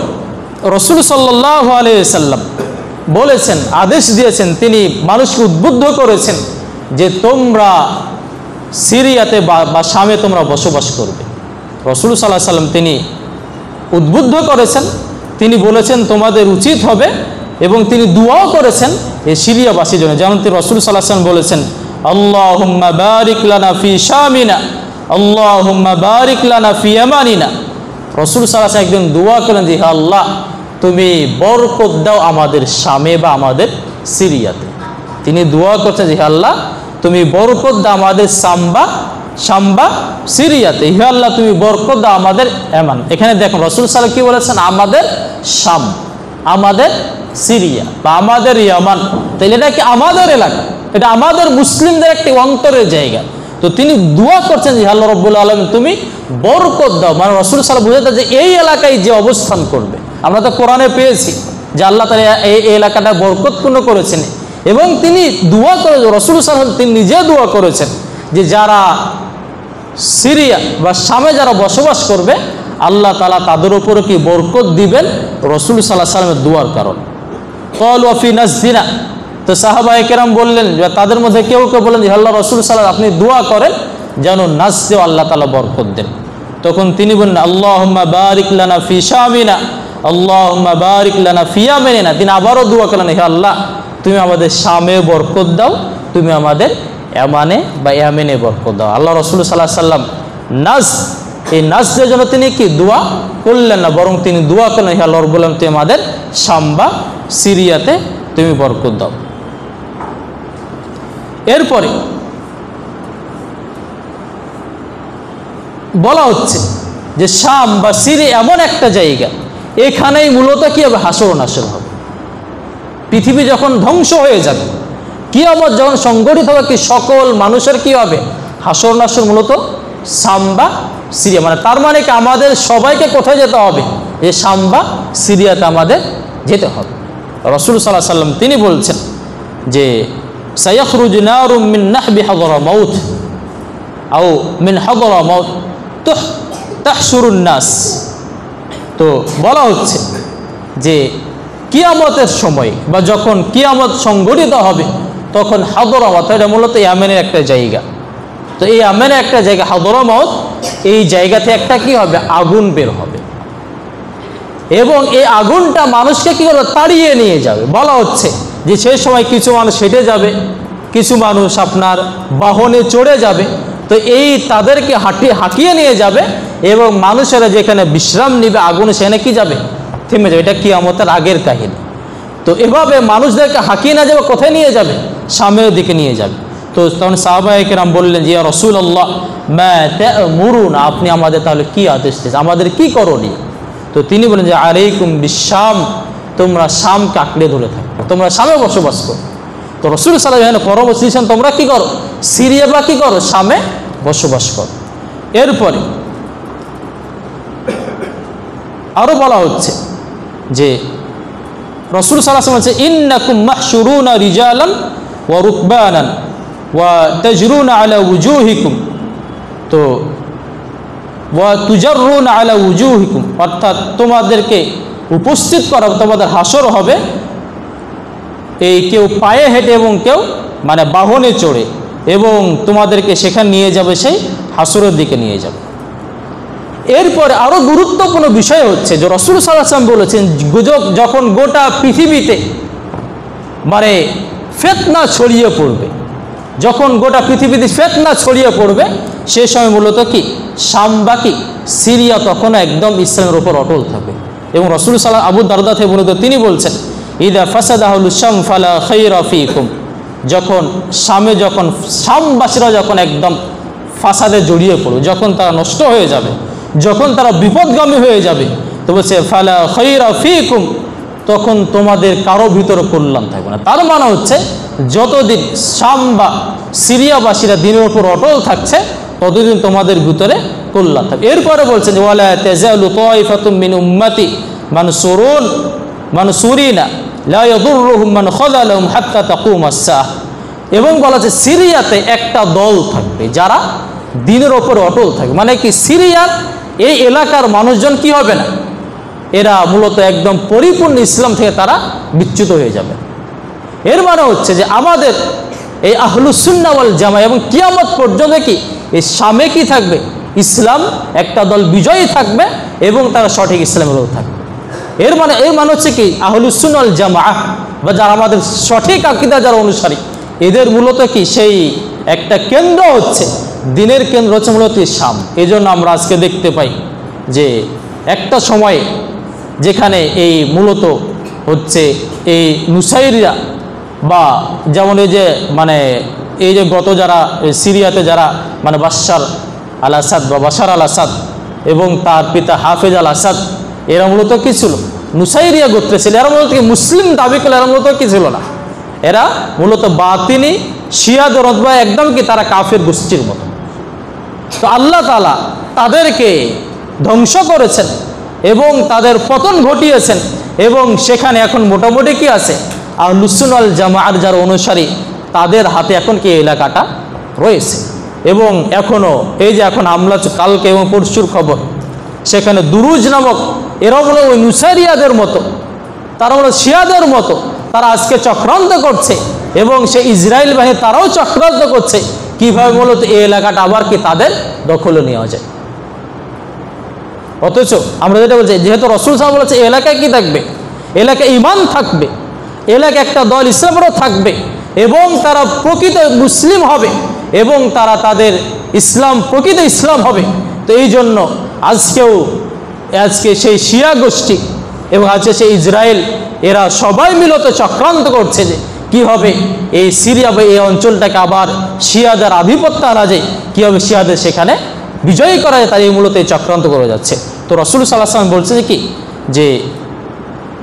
রাসূল সাল্লাল্লাহু আলাইহি ওয়াসাল্লাম বলেছেন, আদেশ দিয়েছেন, তিনি মানুষকে উদ্বুদ্ধ করেছেন যে তোমরা সিরিয়াতে বা শামে তোমরা বসবাস করবে। রাসূল সাল্লাল্লাহু আলাইহি ওয়াসাল্লাম তিনি উদ্বুদ্ধ করেছেন, তিনি বলেছেন তোমাদের উচিত হবে, এবং তিনি দুয়াও করেছেন এই সিরিয়াবাসীর জন্য। যেমন তিনি রাসূল সাল্লাল্লাহু আলাইহি ওয়াসাল্লাম বলেছেন আল্লাহুম্মা বারিক লানা ফি শামিনা, আল্লাহুম্মা বারিক লানা ফি ইয়ামানিনা। রাসূল সাল্লাল্লাহু আলাইহি ওয়াসাল্লাম একদিন দোয়া করেন যে হে আল্লাহ তুমি বরকত দাও আমাদের শামে বা আমাদের সিরিয়াতে। তিনি দোয়া করছেন যে হে আল্লাহ তুমি বরকত দাও আমাদের শাম্বা সিরিয়াতে, হে আল্লাহ তুমি বরকত দাও আমাদের ইয়ামান। এখানে দেখুন রাসূল সাল্লাল্লাহু আলাইহি ওয়াসাল্লাম কি বলেছেন, আমাদের শাম, আমাদের সিরিয়া বা আমাদের ইয়ামান। তাহলে এটা কি আমাদের এলাকা, এটা আমাদের মুসলিমদের একটি অন্তরের জায়গা। তো তিনি দোয়া করছেন যে আল্লাহ রাব্বুল আলামিন তুমি বরকত দাও, মানে রাসূল সাল্লাল্লাহু আলাইহি ওয়াসাল্লাম বুঝাতে যে এই এলাকায় যে অবস্থান করবে, আমরা তো কোরআনে পেয়েছি যে আল্লাহ তাআলা এই এলাকাটা বরকতপূর্ণ করেছেন। এবং তিনি দোয়া করে রাসূল সাল্লাল্লাহু আলাইহি ওয়াসাল্লাম তিনি নিজে দোয়া করেছেন যে যারা সিরিয়া বা শামে যারা বসবাস করবে আল্লাহ তাআলা তাদের উপরে কি বরকত দিবেন রাসূল সাল্লাল্লাহু আলাইহি ওয়াসাল্লামের দোয়ার কারণে। ক্বালু ফি নাসদিনা, তো সাহাবায়ে কেরাম বললেন, তাদের মধ্যে কেউ কেউ বললেন যে আল্লাহ রাসূল সাল্লাল্লাহু আলাইহি ওয়াসাল্লাম আপনি দোয়া করেন যেন নাসদেও আল্লাহ তাআলা বরকত দেন। তখন তিনি বললেন আল্লাহুম্মা বারিক লানা ফি শামিনা, আল্লাহুম্মা বারিক লানা ফি ইয়ামানিনা। তিনি আবারও দোয়া করলেন হে আল্লাহ তুমি আমাদের শামে বরকত দাও, তুমি আমাদের ইয়ামানে বা ইয়ামেনে বরকত দাও। আল্লাহ রাসূল সাল্লাল্লাহু আলাইহি ওয়াসাল্লাম এই নাজদের জন্য তিনি কি দোয়া করলেন না, বরং তিনি দোয়া করলেন হে আল্লাহ রাব্বুল আলামিন তুমি আমাদের শাম বা সিরিয়াতে তুমি বরকত দাও। এরপরে বলা হচ্ছে যে শাম বা সিরিয়া এমন একটা জায়গা, এখানেই মূলত কি হবে হাসর নাসর হবে। পৃথিবী যখন ধ্বংস হয়ে যাবে, কিয়ামত যখন সংগঠিত হবে, কি সকল মানুষের কি হবে হাসর নাসর মূলত শাম বা সিরিয়া, মানে তার মানে কি আমাদের সবাইকে কোথায় যেতে হবে? যে শাম বা সিরিয়াতে আমাদের যেতে হবে। রাসূল সাল্লাল্লাহু আলাইহি ওয়াসাল্লাম তিনি বলছেন যে সায়াখরুজু নারুম মিন নাহবি হাদরামাউত আও মিন হাদরামাউত তাহশুরুন নাস। তো বলা হচ্ছে যে কিয়ামতের সময় বা যখন কিয়ামত সংঘটিত হবে তখন হাদরামাউত, এটা মূলত ইয়ামেনের একটা জায়গা, তো এই ইয়ামেনের একটা জায়গা হাদরামাউত, এই জায়গাতে একটা কি হবে? আগুন বের হবে এবং এই আগুনটা মানুষকে কি করবে? তাড়িয়ে নিয়ে যাবে। বলা হচ্ছে যে সেই সময় কিছু মানুষ হেঁটে যাবে, কিছু মানুষ আপনার বাহনে চড়ে যাবে, তো এই তাদেরকে হাঁকিয়ে নিয়ে যাবে এবং মানুষেরা যেখানে বিশ্রাম নিবে আগুন সেখানে কি যাবে? থেমে যাবে। এটা কিয়ামতের আগের কাহিনী। তো এভাবে মানুষদেরকে হাঁকিয়ে না যাবে, কোথায় নিয়ে যাবে? সামনের দিকে নিয়ে যাবে। তো তখন সাহাবায়ে কেরাম বললেন যে ইয়া রাসূলুল্লাহ মা তা'মুরুনা, আপনি আমাদের তাহলে কি আদেশ দিচ্ছেন, আমাদের কি করণীয়? তো তিনি বলেন যে আলাইকুম বিশাম, তোমরা শামকে আঁকড়ে ধরে থাকো, তোমরা শামে বসবাস করো। তো রাসূল সাল্লাল্লাহু আলাইহি ওয়াসাল্লাম পরামর্শ দিয়েছেন তোমরা কি করো? সিরিয়া বা কি করো? শামে বসবাস করো। এরপরে আরো বলা হচ্ছে যে রাসূল সাল্লাল্লাহু আলাইহি ওয়াসাল্লাম বলেছে ইন্নাকুম মাহশুরুনা রিজালান ওয়া রুকবানান ওয়া তাজরুনা আলা উজুহিকুম, তো ওয়া তুজাররুনা আলা উজুহিকুম, অর্থাৎ তোমাদেরকে উপস্থিত করা, তোমাদের হাসর হবে এই কেউ পায়ে হেঁটে এবং কেউ মানে বাহনে চড়ে, এবং তোমাদেরকে সেখানে নিয়ে যাবে, সেই হাসরের দিকে নিয়ে যাবে। এরপরে আরও গুরুত্বপূর্ণ বিষয় হচ্ছে যে রাসূল সাল্লাল্লাহু আলাইহি ওয়াসাল্লাম বলেছেন যখন গোটা পৃথিবীতে মানে ফিতনা ছড়িয়ে পড়বে, যখন গোটা পৃথিবীতে ফিতনা ছড়িয়ে পড়বে সে সময় মূলত কি শাম বা কি সিরিয়া তখন একদম ইসলামের উপর অটল থাকবে। এবং রাসূল সাল্লাল্লাহু আবু দারদা থেকে বর্ণিত তিনি বলছেন ইদা ফাসাদা আহলু শাম ফালা খায়রা ফিকুম, যখন শামে যখন শামবাসীরা যখন একদম ফাসাদে জড়িয়ে পড়বে, যখন তারা নষ্ট হয়ে যাবে, যখন তারা বিপদগামী হয়ে যাবে, তো বলছে ফালা খায়রা ফিকুম, তখন তোমাদের কারো ভিতরে কল্যাণ থাকবে না। তার মানে হচ্ছে যতদিন শাম বা সিরিয়াবাসীরা দিনের উপর অটল থাকছে ততদিন তোমাদের ভিতরে কল্যাণ থাকবে। এরপরে বলছেন যে ওয়ালা তাজালু তায়ফাতুম মিন উম্মতি মানসুরিনা লা ইয়াদুররুহুম মান খাযালাহুম হাত্তা তাকুমাস সাআহ, এবং বলা যে সিরিয়াতে একটা দল থাকবে যারা দিনের ওপর অটল থাকবে। মানে কি সিরিয়ার এই এলাকার মানুষজন কি হবে না, এরা মূলত একদম পরিপূর্ণ ইসলাম থেকে তারা বিচ্যুত হয়ে যাবে। এর মানে হচ্ছে যে আমাদের এই আহলুস সুন্নাহ ওয়াল জামাআহ এবং কিয়ামত পর্যন্ত কি এই শামে কি থাকবে? ইসলাম একটা দল বিজয়ী থাকবে এবং তারা সঠিক ইসলামের উপর থাকবে। এর মানে হচ্ছে কি আহলুস সুন্নাহ ওয়াল জামাআহ বা যারা আমাদের সঠিক আকীদা যারা অনুসারী, এদের মূলত কি সেই একটা কেন্দ্র হচ্ছে, দিনের কেন্দ্র হচ্ছে মূলত শাম। এই জন্য আমরা আজকে দেখতে পাই যে একটা সময়ে যেখানে এই মূলত হচ্ছে এই নুসাইরিরা বা যেমন এই যে মানে এই যে গত যারা সিরিয়াতে যারা মানে বাশার আল আসাদ বা বাশার আল আসাদ এবং তার পিতা হাফেজ আল আসাদ, এরা মূলত কী ছিল? নুসাইরিয়া গোত্রে ছিল। এরা মূলত মুসলিম দাবি করলে এরা মূলত কী ছিল না, এরা মূলত বাতিনি শিয়াদের অথবা একদম কি তারা কাফের গোষ্ঠীর মতো। তো আল্লাহ তাআলা তাদেরকে ধ্বংস করেছেন এবং তাদের পতন ঘটিয়েছেন, এবং সেখানে এখন মোটামুটি কি আছে আহলুস সুন্নাহ ওয়াল জামাআর যারা অনুসারী তাদের হাতে এখন কি এলাকাটা রয়েছে। এবং এখনও এই যে এখন হামলা কালকে এবং পরশুর খবর, সেখানে দুরুজ নামক এরাও বলে ওই নুসাইরিয়াদের মতো, তারা বলে শিয়াদের মতো, তারা আজকে চক্রান্ত করছে এবং সেই ইসরায়েল বাহিনী তারাও চক্রান্ত করছে কীভাবে মূলত এই এলাকাটা আবার কি তাদের দখলে নেওয়া যায়। অথচ আমরা যেটা বলছি, যেহেতু রাসূল সাল্লাল্লাহু আলাইহি ওয়াসাল্লাম বলেছে এই এলাকায় কি থাকবে, এলাকায় ঈমান থাকবে, এলাকায় একটা দল ইসলামেরও থাকবে এবং তারা প্রকৃত মুসলিম হবে এবং তারা তাদের ইসলাম প্রকৃত ইসলাম হবে। তো এই জন্য আজকে সেই শিয়া গোষ্ঠী এবং আজকে সেই ইসরায়েল, এরা সবাই মিলত চক্রান্ত করছে যে কী হবে এই সিরিয়া বা এই অঞ্চলটাকে আবার শিয়াদের আধিপত্য আনা যায়, কীভাবে শিয়াদের সেখানে বিজয়ী করা যায়, তাই মূলত এই চক্রান্ত করে যাচ্ছে। তো রাসূল সাল্লাল্লাহু আলাইহি ওয়াসাল্লাম বলছে যে কি যে,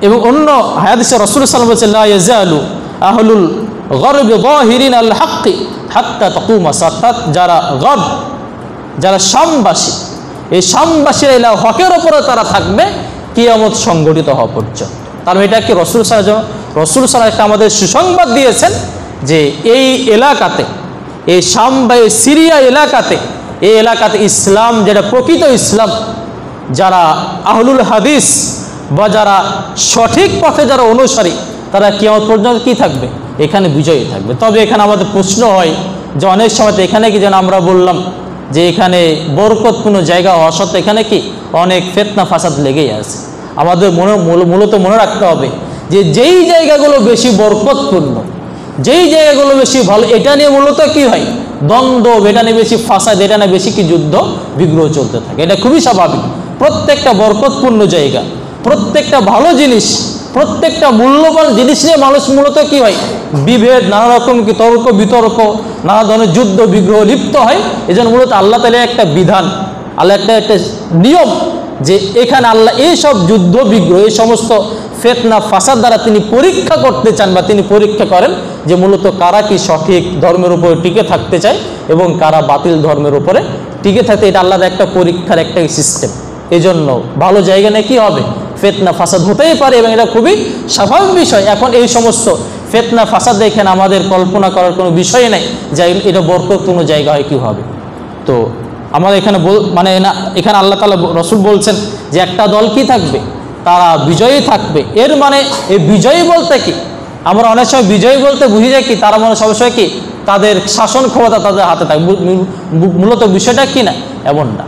এবং অন্য হাদিসে রাসূল সাল্লাল্লাহু আলাইহি ওয়াসাল্লাম বলছেন লা ইয়াজালু আহলুল গরবি যাহিরিন আল হক হাত্তা তাকুমা সাআত, যারা গাদ, যারা শামবাসী, এই শামবাসীরা ইলা হকের ওপরে তারা থাকবে কিয়ামত সংগঠিত হওয়া পর্যন্ত। তাহলে এটা কি রাসূল সাল্লাল্লাহু একটা আমাদের সুসংবাদ দিয়েছেন যে এই এলাকাতে, এই শাম বা এই সিরিয়া এলাকাতে, এই এলাকাতে ইসলাম যেটা প্রকৃত ইসলাম, যারা আহলুল হাদিস বা যারা সঠিক পথে যারা অনুসারী, তারা কিয়ামত পর্যন্ত কি থাকবে? এখানে বিজয়ী থাকবে। তবে এখানে আমাদের প্রশ্ন হয় যে অনেক সময় তো এখানে কি যেন আমরা বললাম যে এখানে বরকতপূর্ণ জায়গা হওয়া সত্ত্বেও এখানে কি অনেক ফিতনা ফাসাদ লেগেই আছে। আমাদের মূলত মনে রাখতে হবে যে যেই জায়গাগুলো বেশি বরকতপূর্ণ, যেই জায়গাগুলো বেশি ভালো, এটা নিয়ে মূলত কি হয়? দ্বন্দ্ব, এটা নিয়ে বেশি ফাসাদ, এটা নিয়ে বেশি কি যুদ্ধ বিগ্রহ চলতে থাকে। এটা খুবই স্বাভাবিক। প্রত্যেকটা বরকতপূর্ণ জায়গা, প্রত্যেকটা ভালো জিনিস, প্রত্যেকটা মূল্যবান জিনিস নিয়ে মানুষ মূলত কি হয়? বিভেদ, নানা রকম কি তর্ক বিতর্ক, নানা ধরনের যুদ্ধ বিগ্রহ লিপ্ত হয়। এই জন্য মূলত আল্লাহ তাআলা একটা বিধান, আল্লাহ একটা নিয়ম যে এখানে আল্লাহ এই সব যুদ্ধ বিগ্রহ, এই সমস্ত ফিতনা ফাসাদ দ্বারা তিনি পরীক্ষা করতে চান বা তিনি পরীক্ষা করেন যে মূলত কারা কি সঠিক ধর্মের উপরে টিকে থাকতে চায় এবং কারা বাতিল ধর্মের উপরে টিকে থাকতে। এটা আল্লাহর একটা পরীক্ষার একটা সিস্টেম। এই জন্য ভালো জায়গা নিয়ে কী হবে? ফিতনা ফাসাদ হতেই পারে এবং এটা খুবই স্বাভাবিক বিষয়। এখন এই সমস্ত ফিতনা ফাসাদ এখানে আমাদের কল্পনা করার কোনো বিষয় নেই যে এটা বরকতপূর্ণ জায়গা হয় কী হবে। তো আমাদের এখানে মানে না, এখানে আল্লাহ তাআলা রাসূল বলছেন যে একটা দল কি থাকবে? তারা বিজয়ী থাকবে। এর মানে এই বিজয়ী বলতে কি? আমরা অনেক সময় বিজয়ী বলতে বুঝি যায় কি তারা মানে সবসময় কি তাদের শাসন ক্ষমতা তাদের হাতে থাকবে। মূলত বিষয়টা কি না, এমন না।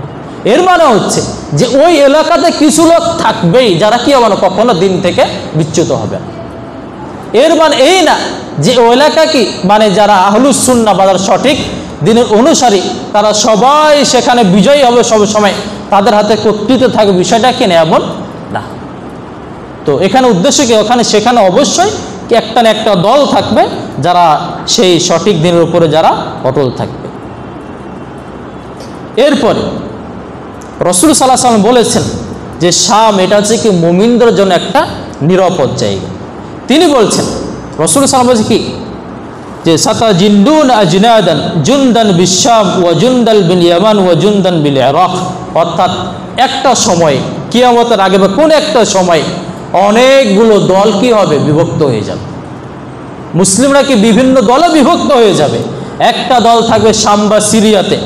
এর মানে হচ্ছে যে ওই এলাকাতে কিছু লোক থাকবেই যারা কি হবে না, কখনো দিন থেকে বিচ্যুত হবে না। এর মানে এই না যে ওই এলাকা কি মানে যারা আহলুস সুন্নাহ বা যারা সঠিক দিনের অনুসারী তারা সবাই সেখানে বিজয়ী হবে সব সময়, তাদের হাতে কর্তৃত্ব থাকবে, বিষয়টা কি না, এমন না। তো এখানে উদ্দেশ্য কি? ওখানে সেখানে অবশ্যই একটা না একটা দল থাকবে যারা সেই সঠিক দিনের উপরে যারা অটল থাকবে। এরপরে রাসূল সাল্লাল্লাহু আলাইহি ওয়াসাল্লাম বলেছেন যে শাম এটা হচ্ছে কি মুমিনদের জন্য একটা নিরাপদ জায়গা। তিনি বলছেন, রাসূল সাল্লাল্লাহু আলাইহি ওয়াসাল্লাম বলছে কি যে সাতাজিন্দুন আজনাদান জুনদান বিশাম ওয়া জুনদাল বিল ইয়ামান ওয়া জুনদান বিল ইরাক, অর্থাৎ একটা সময় কিয়ামতের আগে বা কোন একটা সময় অনেকগুলো দল কি হবে? বিভক্ত হয়ে যাবে। মুসলিমরা কি বিভিন্ন দলে বিভক্ত হয়ে যাবে। একটা দল থাকবে শাম বা সিরিয়াতে,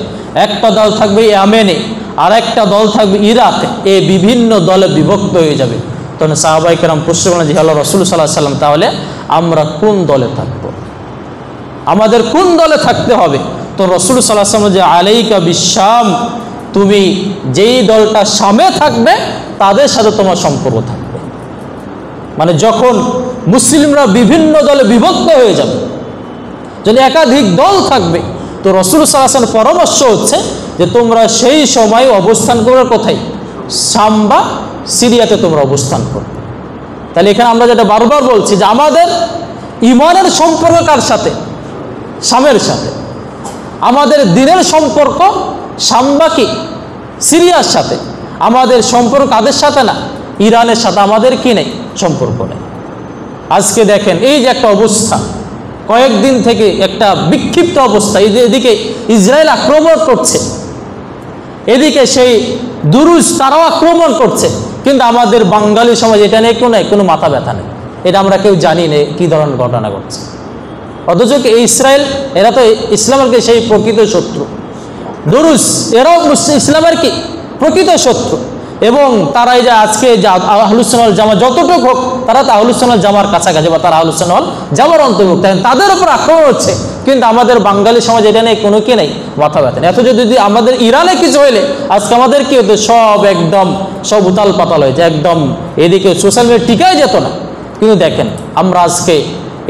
একটা দল থাকবে ইয়ামেনে, আর একটা দল থাকবে ইরাকে। এই বিভিন্ন দলে বিভক্ত হয়ে যাবে। তখন সাহাবায়ে কেরাম প্রশ্ন করলেন যে আল্লাহ রাসূল সাল্লাল্লাহু আলাইহি ওয়াসাল্লাম তাহলে আমরা কোন দলে থাকব? আমাদের কোন দলে থাকতে হবে? তো রাসূল সাল্লাল্লাহু আলাইহি ওয়াসাল্লাম যে আলাইকা বিশাম, তুমি যেই দলটা শামে থাকবে তাদের সাথে তোমার সম্পর্ক থাকবে। মানে যখন মুসলিমরা বিভিন্ন দলে বিভক্ত হয়ে যাবে, যদি একাধিক দল থাকবে, তো রাসূল সাল্লাল্লাহু আলাইহি ওয়াসাল্লামের পরামর্শ হচ্ছে যে তোমরা সেই সময় অবস্থান করবে কোথায়? শাম বা সিরিয়াতে তোমরা অবস্থান করবে। তাহলে এখানে আমরা যেটা বারবার বলছি যে আমাদের ইমানের সম্পর্ক কার সাথে? শামের সাথে। আমাদের দিনের সম্পর্ক শাম বা কি সিরিয়ার সাথে। আমাদের সম্পর্ক কাদের সাথে না? ইরানের সাথে আমাদের কি নেই? সম্পর্ক নেই। আজকে দেখেন এই যে একটা অবস্থা, কয়েকদিন থেকে একটা বিক্ষিপ্ত অবস্থা, এদিকে ইসরায়েল আক্রমণ করছে, এদিকে সেই দুরুজ তারাও আক্রমণ করছে, কিন্তু আমাদের বাঙালি সমাজ এটা নিয়ে কেউ নেই, কোনো মাথা ব্যথা নেই। এটা আমরা কেউ জানি না কী ধরনের ঘটনা ঘটছে। অথচ এই ইসরায়েল এরা তো ইসলামের কি সেই প্রকৃত শত্রু, দুরুজ এরাও ইসলামের কি প্রকৃত শত্রু। এবং তারা এই যে আজকে আহলুস সুন্নাহ ওয়াল জামাত যতটুকু হোক, তারা তো আহলুস সুন্নাহ ওয়াল জামার কাছাকাছি বা তারা আহলুস সুন্নাহ ওয়াল জামার অন্তর্ভুক্ত, তাদের উপর আক্রমণ হচ্ছে, কিন্তু আমাদের বাঙালি সমাজ এটা নেই, কোনো কি নেই, মাথা ব্যথা নেই। অথচ যদি আমাদের ইরানে কিছু হইলে আজকে আমাদের কি হতো? সব একদম সব উতাল পাতাল হয়েছে, একদম এদিকে সোশ্যাল মিডিয়া টিকাই যেত না। কিন্তু দেখেন আমরা আজকে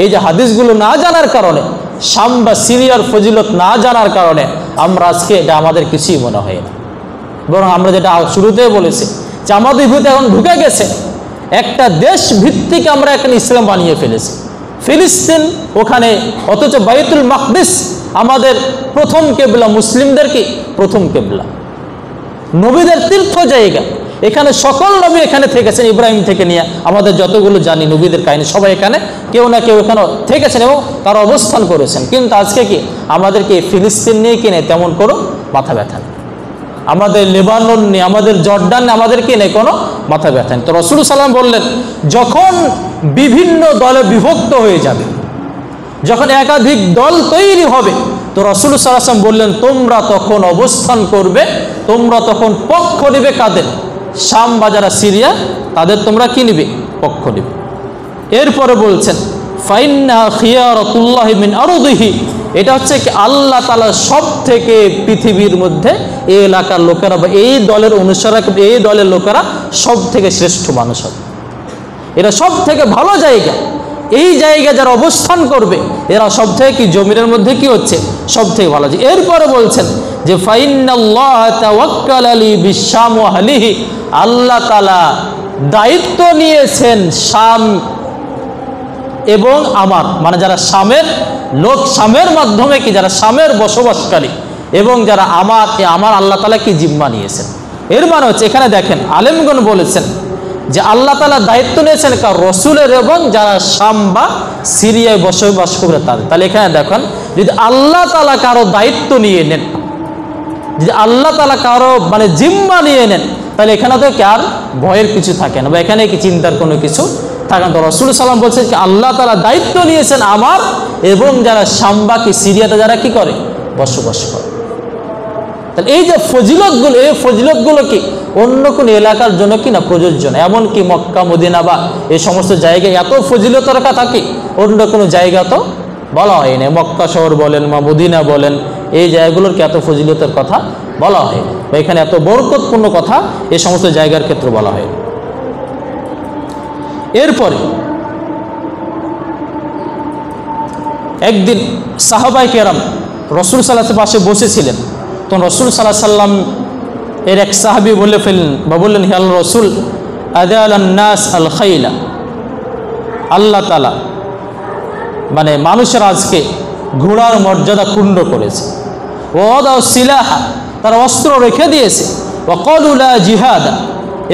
এই যে হাদিসগুলো না জানার কারণে, শাম বা সিরিয়ার ফজিলত না জানার কারণে আমরা আজকে এটা আমাদের কিছুই মনে হয় না। বরং আমরা যেটা শুরুতে বলেছি যে আমাদের ভিতরে এখন ঢুকে গেছে একটা দেশ ভিত্তিক আমরা এখন ইসলাম বানিয়ে ফেলেছি। ফিলিস্তিন ওখানে, অথচ বাইতুল মাকদিস আমাদের প্রথম কেবলা, মুসলিমদের কি প্রথম কেবলা, নবীদের তীর্থ জায়গা। এখানে সকল নবী এখানে থেকেছেন, ইব্রাহিম থেকে নিয়ে আমাদের যতগুলো জানি নবীদের কাহিনী সবাই এখানে কেউ না কেউ এখানে থেকেছেন এবং তারা অবস্থান করেছেন। কিন্তু আজকে কি আমাদেরকে ফিলিস্তিন নিয়ে কিনে তেমন কোনো মাথা ব্যথা নেই, আমাদের লেবানন নিয়ে, আমাদের জর্ডান নিয়ে আমাদেরকে নেই কোনো মাথা ব্যথা নেই। তো রাসূল সাল্লাল্লাহু আলাইহি ওয়াসাল্লাম বললেন, যখন বিভিন্ন দলে বিভক্ত হয়ে যাবে, যখন একাধিক দল তৈরি হবে, তো রাসূল সাল্লাল্লাহু আলাইহি ওয়াসাল্লাম বললেন, তোমরা তখন অবস্থান করবে, তোমরা তখন পক্ষ নেবে কাদের? শাম বা যারা সিরিয়া তাদের তোমরা কি নিবে? পক্ষ নিবে। এরপরে বলছেন ফাইন্না খিয়ারাতুল্লাহি মিন আরদিহি, এটা হচ্ছে কি আল্লাহ তাআলা সব থেকে পৃথিবীর মধ্যে এই এলাকার লোকেরা বা এই দলের অনুসারী, এই দলের লোকেরা সব থেকে শ্রেষ্ঠ মানুষ হবে, এরা সব থেকে ভালো জায়গা, এই জায়গায় যারা অবস্থান করবে এরা সব থেকে কি জমিনের মধ্যে কি হচ্ছে? সব থেকে ভালো। এরপরে বলছেন যে ফাইন্নাল্লাহ তাওয়াক্কালা লি বিশাম ওয়া আহলিহি, আল্লাহ তাআলা দায়িত্ব নিয়েছেন শাম এবং আমার, মানে যারা শামের লোক, শামের মাধ্যমে কি যারা শামের বসবাসকারী এবং যারা আমার আল্লাহ তাআলা কি জিম্মা নিয়েছেন। এর মানে হচ্ছে এখানে দেখেন আলেমগণ বলেছেন যে আল্লাহ তাআলা দায়িত্ব নিয়েছেন কার? রসুলের এবং যারা শাম বা সিরিয়ায় বসবাস করে তাদের। তাহলে এখানে দেখেন যদি আল্লাহ তাআলা কারো দায়িত্ব নিয়ে নেন, যদি আল্লাহ তাআলা কারো মানে জিম্মা নিয়ে নেন, তাহলে এখানে তো কি আর ভয়ের কিছু থাকে না বা এখানে কি চিন্তার কোনো কিছু থাকে না। তো রাসূল সাল্লাল্লাহু আলাইহি ওয়াসাল্লাম বলছেন কি আল্লাহ তাআলা দায়িত্ব নিয়েছেন আমার এবং যারা শাম বা কি সিরিয়াতে যারা কি করে? বসবাস করে। তাহলে এই যে ফজিলতগুলো, এই ফজিলতগুলো কি অন্য কোন এলাকার জন্য কি না প্রযোজ্য না। এমনকি মক্কা মদিনা বা এই সমস্ত জায়গায় এত ফজিলত রাখা থাকে, অন্য কোনো জায়গা তো বলা হয়নি। মক্কা শহর বলেন বা মদিনা বলেন, এই জায়গাগুলোর কি এত ফজিলতের কথা বলা হয়নি বা এখানে এত বরকতপূর্ণ কথা এই সমস্ত জায়গার ক্ষেত্রে বলা হয়নি। এরপরে একদিন সাহাবায়ে কেরাম রাসূল সাল্লাল্লাহু আলাইহি ওয়াসাল্লামের পাশে বসেছিলেন, তখন রাসূল সাল্লাল্লাহু আলাইহি ওয়াসাল্লাম এর এক সাহাবী বলে ফেললেন বা বললেন, হে আল্লাহর রাসূল, আদালান নাস আল খাইলা, আল্লাহ তাআলা মানে মানুষের আজকে ঘোড়ার মর্যাদা ক্ষুণ্ণ করেছে। ওয়াদাউ সিলাহা, তারা অস্ত্র রেখে দিয়েছে। ওয়াকালু লা জিহাদ,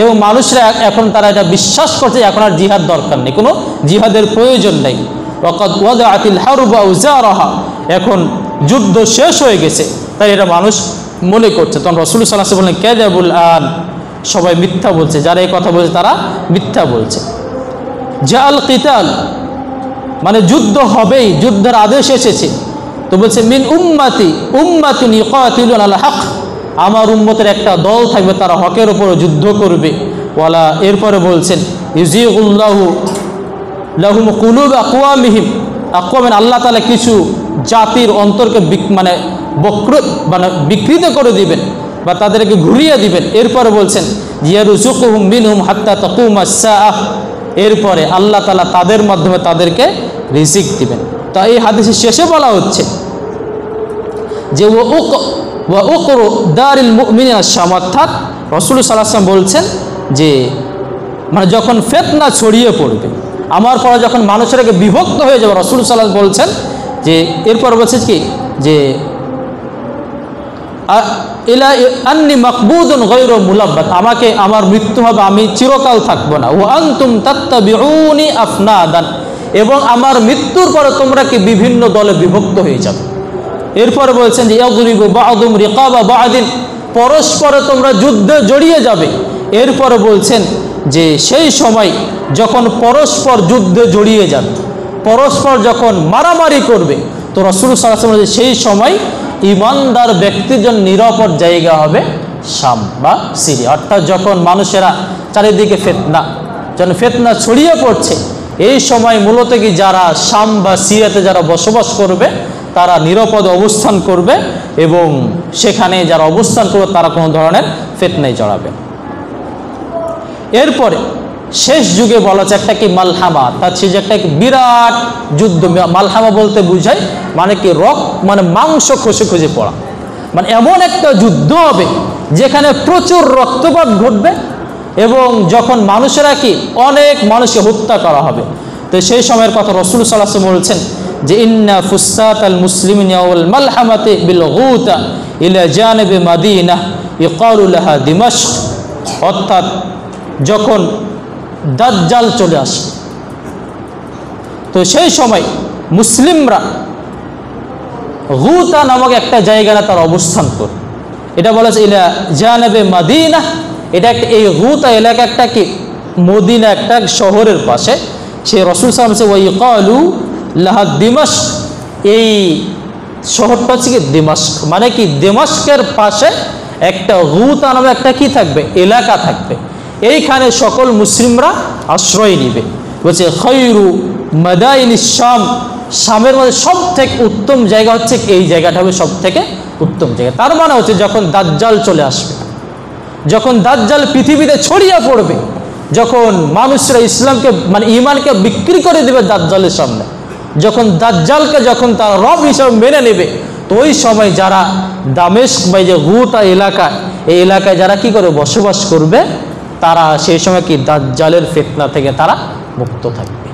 এবং মানুষরা এখন তারা এটা বিশ্বাস করছে এখন আর জিহাদ দরকার নেই, কোনো জিহাদের প্রয়োজন নেই। ওয়াকাদ ওয়াদাআতিল হারবু আউজারাহা, এখন যুদ্ধ শেষ হয়ে গেছে, তাই এটা মানুষ মনে করছে। তখন রাসূল সাল্লাল্লাহু আলাইহি ওয়াসাল্লাম বললেন, কাযাবুল আন, সবাই মিথ্যা বলছে, যারা এই কথা বলছে তারা মিথ্যা বলছে। জাআল কিতাল, মানে যুদ্ধ হবেই, যুদ্ধের আদেশ এসেছে। তো বলছে মিন উম্মতি উম্মাতুন ইকাতিলুন আল হক, আমার উম্মতের একটা দল থাকবে তারা হকের উপর যুদ্ধ করবে। ওয়ালা, এরপরে বলছেন ইউজিউল্লাহু লাহুম কুলুব আকওয়ামিহিম, আকওয়ামিন, আল্লাহ তাআলা কিছু জাতির অন্তরকে মানে বিকৃত করে দিবেন বা তাদেরকে ঘুরিয়ে দিবেন। এরপরে বলছেন ইয়ারযুকুহুম মিনহুম হাত্তা তাকুমাস সাআহ, এরপরে আল্লাহ তাআলা তাদের মাধ্যমে তাদেরকে রিজিক দিবেন। তা এই হাদিসের শেষে বলা হচ্ছে যে ওয়া উকরু দারিল মুমিনিনা শাম, অর্থাৎ রাসূল সাল্লাল্লাহু আলাইহি ওয়াসাল্লাম বলছেন যে মানে যখন ফিতনা ছড়িয়ে পড়বে, আমার পরে যখন মানুষেরা বিভক্ত হয়ে যাবে, রাসূল সাল্লাল্লাহু আলাইহি ওয়াসাল্লাম বলছেন যে এরপর বলছে কি যে ইলা আন্নি মাকবুদুন গায়রু মুলাব্বাত, আমাকে আমার মৃত্যু হবে, আমি চিরকাল থাকবো না। ওয়া আনতুম তাত্তাবিউনি আফনাদান, এবং আমার মৃত্যুর পরে তোমরা কি বিভিন্ন দলে বিভক্ত হয়ে যাবে। এরপরে বলছেন যে ইয়াদরিবু বা'দুম রিকাবা বা'দিন, পরস্পরে তোমরা যুদ্ধে জড়িয়ে যাবে। এরপরে বলছেন যে সেই সময় যখন পরস্পর যুদ্ধে জড়িয়ে যাবে, পরস্পর যখন মারামারি করবে, তো রাসূল সাল্লাল্লাহু আলাইহি ওয়াসাল্লাম সেই সময় ইমানদার ব্যক্তির জন্য নিরাপদ জায়গা হবে শাম বা সিরিয়া। অর্থাৎ যখন মানুষেরা চারিদিকে ফিতনা ছড়িয়ে পড়ছে, এই সময় মূলত কি যারা শাম বা সিরিয়াতে যারা বসবাস করবে তারা নিরাপদ অবস্থান করবে এবং সেখানে যারা অবস্থান করবে তারা কোনো ধরনের ফিতনায় জড়াবে। এরপরে শেষ যুগে বলা হচ্ছে একটা কি মালহামা, তার সে যে একটা বিরাট যুদ্ধ। মালহামা বলতে বুঝায় মানে কি মানে মাংস খসে খসে পড়া, মানে এমন একটা যুদ্ধ হবে যেখানে প্রচুর রক্তপাত ঘটবে এবং যখন মানুষেরা কি অনেক মানুষকে হত্যা করা হবে। তো সেই সময়ের কথা রাসূল সাল্লাল্লাহু আলাইহি ওয়াসাল্লাম বলছেন যে ইন্না ফুসাতাল মুসলিমিনা ওয়াল মালহামাতি বিল গুতা ইলা জানিবি মাদিনা ইকালু লাহা দিমাশক, অর্থাৎ যখন দাজ্জাল চলে আসে, তো সেই সময় মুসলিমরা গুতা নামক একটা জায়গায় তার অবস্থান করে, এটা বলা হচ্ছে ইলা জানাবে মাদিনা, এটা একটা এই গুতা এলাকা একটা কি মদিনা একটা শহরের পাশে। সে রাসূল সাল্লাল্লাহু আলাইহি ওয়াসাল্লাম ওয়াইকালু লাহা দিমাশক, এই শহরটা হচ্ছে কি দিমাশক, মানে কি দিমাশকের পাশে একটা গুতা নামে একটা কি থাকবে এলাকা থাকবে, এইখানে সকল মুসলিমরা আশ্রয় নিবে। বলছে খৈরু মাদাইনিশ শাম, শামের মধ্যে সব থেকে উত্তম জায়গা হচ্ছে এই জায়গাটা হবে সব থেকে উত্তম জায়গা। তার মানে হচ্ছে যখন দাজ্জাল চলে আসবে, যখন দাজ্জাল পৃথিবীতে ছড়িয়ে পড়বে, যখন মানুষরা ইসলামকে মানে ঈমানকে বিক্রি করে দেবে দাজ্জালের সামনে, যখন দাজ্জালকে যখন তার রব হিসাবে মেনে নেবে, তো ওই সময় যারা দামেস্ক বা যে গুতা এলাকা, এই এলাকায় যারা কি করে বসবাস করবে, তারা সেই সময় কি দাজ্জালের ফিতনা থেকে তারা মুক্ত থাকবে।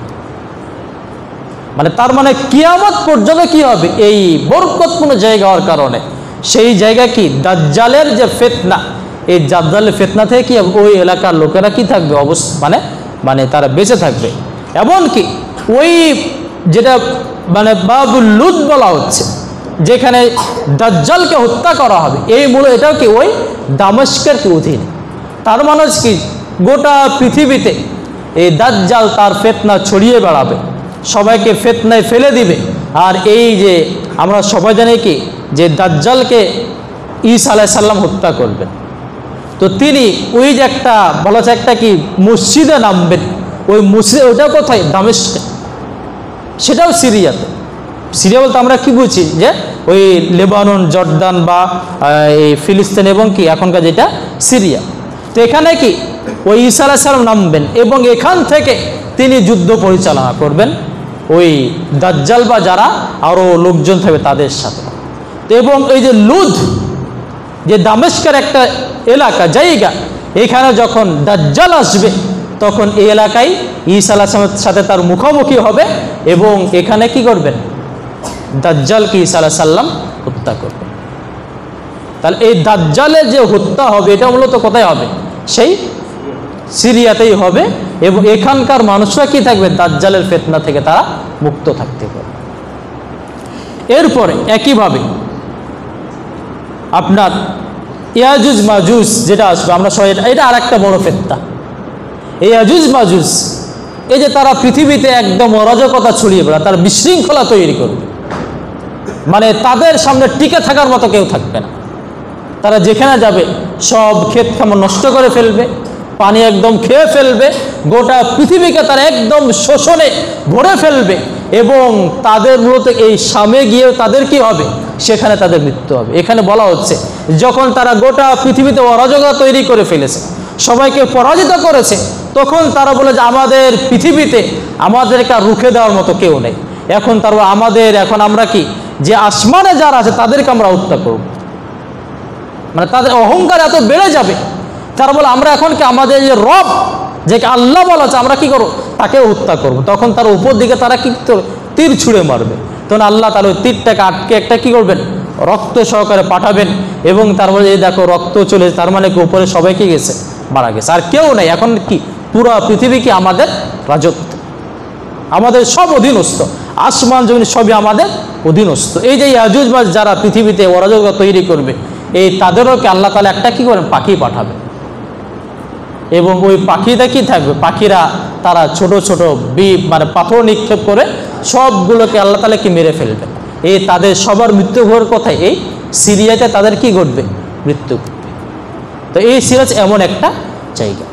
মানে তার মানে কিয়ামত পর্যন্ত কি হবে, এই বরকতপূর্ণ জায়গা হওয়ার কারণে সেই জায়গা কি দাজ্জালের যে ফিতনা, এই দাজ্জালের ফিতনা থেকে কি ওই এলাকার লোকেরা কি থাকবে মানে তারা বেঁচে থাকবে। এমনকি ওই যেটা মানে বাবুল লুদ বলা হচ্ছে, যেখানে দাজ্জালকে হত্যা করা হবে, এই মূল এটাও কি ওই দামেস্কের কি অধীনে। তার মানে কি গোটা পৃথিবীতে এই দাজ্জাল তার ফিতনা ছড়িয়ে বেড়াবে, সবাইকে ফিতনায় ফেলে দিবে। আর এই যে আমরা সবাই জানি কি যে দাজ্জালকে ঈসা আলাইহিস সালাম হত্যা করবেন, তো তিনি ওই যে একটা বলা যায় একটা কি মসজিদে নামবেন, ওই মসজিদ ওটা কোথায় দামেস্কে, সেটাও সিরিয়াতে। সিরিয়া বলতে আমরা কি বুঝি যে ওই লেবানন, জর্দান বা এই ফিলিস্তিন এবং কি এখনকার যেটা সিরিয়া। তো এখানে কি ওই ঈসা আলাইহিস সালাম নামবেন এবং এখান থেকে তিনি যুদ্ধ পরিচালনা করবেন ওই দাজ্জাল বা যারা আরও লোকজন থাকবে তাদের সাথে। তো এবং এই যে লুদ যে দামেস্কের একটা এলাকা জায়গা, এখানে যখন দাজ্জাল আসবে তখন এই এলাকায় ঈসা আলাইহিস সালামের সাথে তার মুখোমুখি হবে এবং এখানে কি করবেন দাজ্জালকে ঈসা আলাইহিস সালাম হত্যা করবে। তাহলে এই দাজ্জালের যে হত্যা হবে এটা মূলত কোথায় হবে, সেই সিরিয়াতেই হবে এবং এখানকার মানুষরা কি থাকবে দাজ্জালের ফিতনা থেকে তারা মুক্ত থাকতে পারবে। এরপরে একইভাবে আপনার ইয়াজুজ মাজুজ যেটা আসবে, আমরা সবাই এটা আর একটা বড় ফিতনা। এই ইয়াজুজ মাজুজ এই যে তারা পৃথিবীতে একদম অরাজকতা ছড়িয়ে বেড়া, তারা বিশৃঙ্খলা তৈরি করবে, মানে তাদের সামনে টিকে থাকার মতো কেউ থাকবে না। তারা যেখানে যাবে সব ক্ষেত খামার নষ্ট করে ফেলবে, পানি একদম খেয়ে ফেলবে, গোটা পৃথিবীকে তারা একদম শোষণে ভরে ফেলবে এবং তাদের মূলত এই সামনে গিয়ে তাদের কি হবে, সেখানে তাদের মৃত্যু হবে। এখানে বলা হচ্ছে যখন তারা গোটা পৃথিবীতে অরাজকতা তৈরি করে ফেলেছে, সবাইকে পরাজিত করেছে, তখন তারা বলে যে আমাদের পৃথিবীতে আমাদেরকে আর রুখে দেওয়ার মতো কেউ নেই, এখন তারা এখন আমরা কি যে আসমানে যারা আছে তাদেরকে আমরা হত্যা করব। মানে তাদের অহংকার এত বেড়ে যাবে, তারা বলে আমরা এখন কি আমাদের যে রব যে আল্লাহ বলা আছে আমরা কি করবো, তাকেও হত্যা করব। তখন তার উপর দিকে তারা কি তীর ছুঁড়ে মারবে, তখন আল্লাহ তাহলে ওই তীরটাকে আটকে একটা কি করবেন রক্ত সহকারে পাঠাবেন এবং তারপরে এই দেখো রক্ত চলে, তার মানে কি উপরে সবাই কি গেছে, মারা গেছে, আর কেউ নেই। এখন কি পুরো পৃথিবী কি আমাদের রাজত্ব, আমাদের সব অধীনস্থ, আসমান জমিন সবই আমাদের অধীনস্থ। এই যে ইয়াজুজ বা যারা পৃথিবীতে অরাজকতা তৈরি করবে, এই তাদেরও কি আল্লাহ তাআলা একটা কি করেন পাখি পাঠাবে এবং ওই পাখিটা কি থাকবে, পাখিরা তারা ছোট ছোট মানে পাথর নিক্ষেপ করে সবগুলোকে আল্লাহ তাআলা কি মেরে ফেলবে। এই তাদের সবার মৃত্যু হওয়ার কথায় এই সিরিয়াতে তাদের কি ঘটবে, মৃত্যু ঘটবে। তো এই সিরিয়া এমন একটা জায়গা।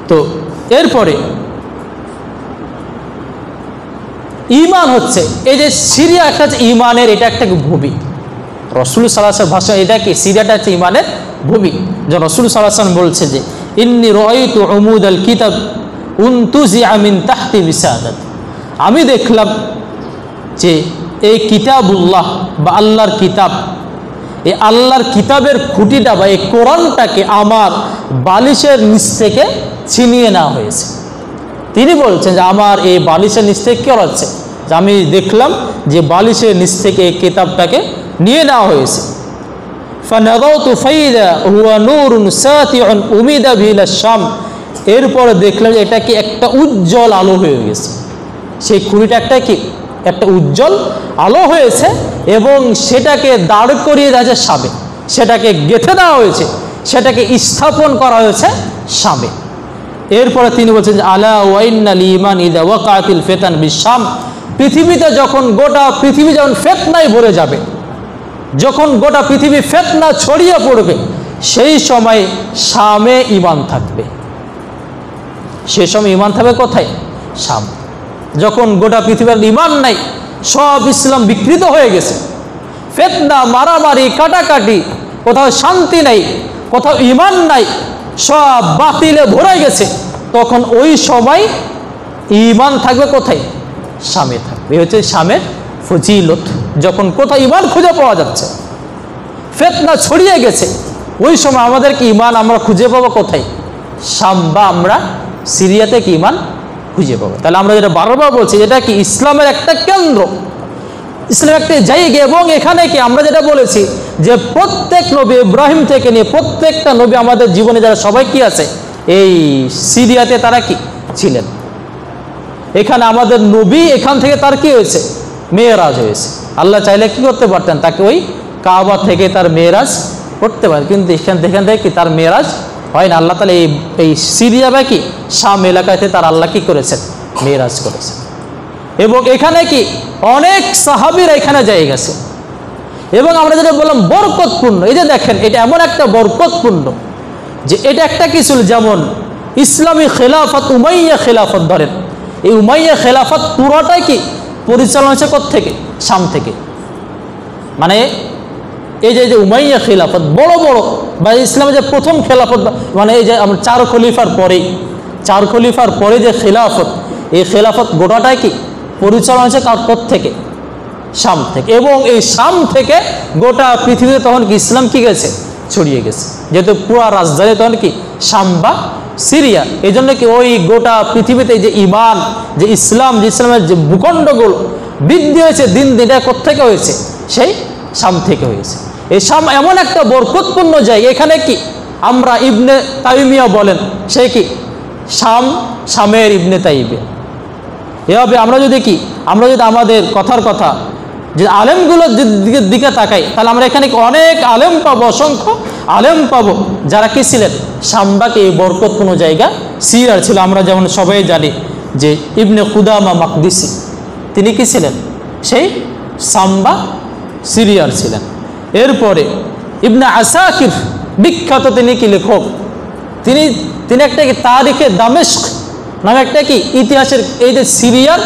তো এরপরে ঈমান হচ্ছে এই যে সিরিয়া একটা ঈমানের এটা একটা ভূমি। রাসূল সাল্লাল্লাহু আলাইহি ওয়াসাল্লাম ভাষা এটা কি সিরিয়াটা হচ্ছে ঈমানের ভূমি। যে রাসূল সাল্লাল্লাহু আলাইহি ওয়াসাল্লাম বলছে যে ইন্নী রাআইতু উমুদাল কিতাব উনতুজিআ মিন তাহতি বিসাদাত, আমি দেখলাম যে এই কিতাবুল্লাহ বা আল্লাহর কিতাব, এই আল্লাহর কিতাবের খুঁটিটা বা এই কোরআনটাকে আমার বালিশের নিচ থেকে ছিনিয়ে নেওয়া হয়েছে। তিনি বলছেন যে আমার এই বালিশের নিচ থেকে কী হচ্ছে, যে আমি দেখলাম যে বালিশের নিচ থেকে এই কিতাবটাকে নিয়ে নেওয়া হয়েছে ফানাযারতু ফাইদা হুয়া নূরুন সাতিউন উমিদা বিল শাম, এরপরে দেখলাম যে এটা কি একটা উজ্জ্বল আলো হয়ে গেছে। সেই খুঁড়িটা একটা উজ্জ্বল আলো হয়েছে এবং সেটাকে দাঁড় করিয়ে দেওয়া হয়েছে শামে, সেটাকে গেঁথে দেওয়া হয়েছে, সেটাকে স্থাপন করা হয়েছে শামে। এরপরে তিনি বলছেন যে আলা ওয়া ইন্নাল ঈমান ইযা ওয়াকাতিল ফিতান বিশ-শাম, পৃথিবীতে যখন গোটা পৃথিবী যখন ফিতনায় ভরে যাবে, যখন গোটা পৃথিবী ফিতনা ছড়িয়ে পড়বে, সেই সময় শামে ঈমান থাকবে। সেই সময় ঈমান থাকবে কোথায়? শাম। যখন গোটা পৃথিবীর ঈমান নাই, সব ইসলাম বিকৃত হয়ে গেছে, ফিতনা, মারামারি, কাটাকাটি, কোথাও শান্তি নাই, কোথাও ঈমান নাই, সব বাতিলে ভরে গেছে, তখন ওই সময় ঈমান থাকবে কোথায়? শামে থাকবে। এই হচ্ছে শামের ফজিলত। যখন কোথাও ঈমান খুঁজে পাওয়া যাচ্ছে, ফিতনা ছড়িয়ে গেছে, ওই সময় আমাদেরকে ঈমান আমরা খুঁজে পাবো কোথায়? শাম, বা আমরা সিরিয়াতে কি ঈমান খুঁজে পাবো। তাহলে আমরা যেটা বারবার বলছি, এটা কি ইসলামের একটা কেন্দ্র, ইসলামের একটা জায়গা। এবং এখানে কি আমরা যেটা বলেছি যে প্রত্যেক নবী, ইব্রাহিম থেকে নিয়ে প্রত্যেকটা নবী আমাদের জীবনে যারা সবাই কি আছে, এই সিরিয়াতে তারা কি ছিলেন। এখানে আমাদের নবী, এখান থেকে তার কি হয়েছে? মেয়েরাজ হয়েছে। আল্লাহ চাইলে কি করতে পারতেন? তাকে ওই কাবা থেকে তার মেয়েরাজ করতে পারেন, কিন্তু এখান থেকে কি তার মেয়েরাজ হয় না। আল্লাহ তাহলে এই সিরিয়া বা কি শাম এলাকাতে তার আল্লাহ কি করেছেন? মেয়েরাজ করেছেন। এবং এখানে কি অনেক সাহাবীরা এখানে যাই গেছে। এবং আমরা যেটা বললাম বরকতপূর্ণ, এই যে দেখেন, এটা এমন একটা বরকতপূর্ণ যে এটা একটা কি ছিল, যেমন ইসলামী খেলাফত, উমাইয়া খেলাফত ধরেন, এই উমাইয়া খেলাফত পুরোটাই কি পরিচালনা হয়েছে কোত্থেকে? শাম থেকে। মানে এই যে উমাইয়া খেলাফত বড় বড়, বা ইসলামের যে প্রথম খেলাফত, মানে এই যে আমরা চার খলিফার পরে যে খেলাফত, এই খেলাফত গোটাটাই কি পরিচালনা হয়েছে কার থেকে? শাম থেকে। এবং এই শাম থেকে গোটা পৃথিবীতে তখন কি ইসলাম কি গেছে? ছড়িয়ে গেছে, যেহেতু পুরো রাজধানী তখন কি শাম বা সিরিয়া। এই জন্য কি ওই গোটা পৃথিবীতে যে ঈমান, যে ইসলামের যে ভূখণ্ডগুলো বৃদ্ধি হয়েছে দিন দিন, এটা কোত্থেকে হয়েছে? সেই শাম থেকে হয়েছে। এই শাম এমন একটা বরকতপূর্ণ জায়গা, এখানে কি আমরা ইবনে তাইমিয়া বলেন, সে কি শামের ইবনে তাইমিয়া। এভাবে আমরা যদি আমাদের কথার কথা যে আলেমগুলোর দিকে তাকাই, তাহলে আমরা এখানে অনেক আলেম পাবো, অসংখ্য আলেম পাবো যারা কি ছিলেন? শামবাকে এই বরকতপূর্ণ জায়গা সিরিয়ার ছিল। আমরা যেমন সবাই জানি যে ইবনে কুদামা মাকদিসি, তিনি কি ছিলেন? সেই শাম্বা সিরিয়ার ছিলেন। এরপরে ইবনে আসাকির, বিখ্যাত তিনি কি লেখক, তিনি একটা কি তারিখে দামেস্ক নামে একটা কি ইতিহাসের, এই যে সিরিয়ার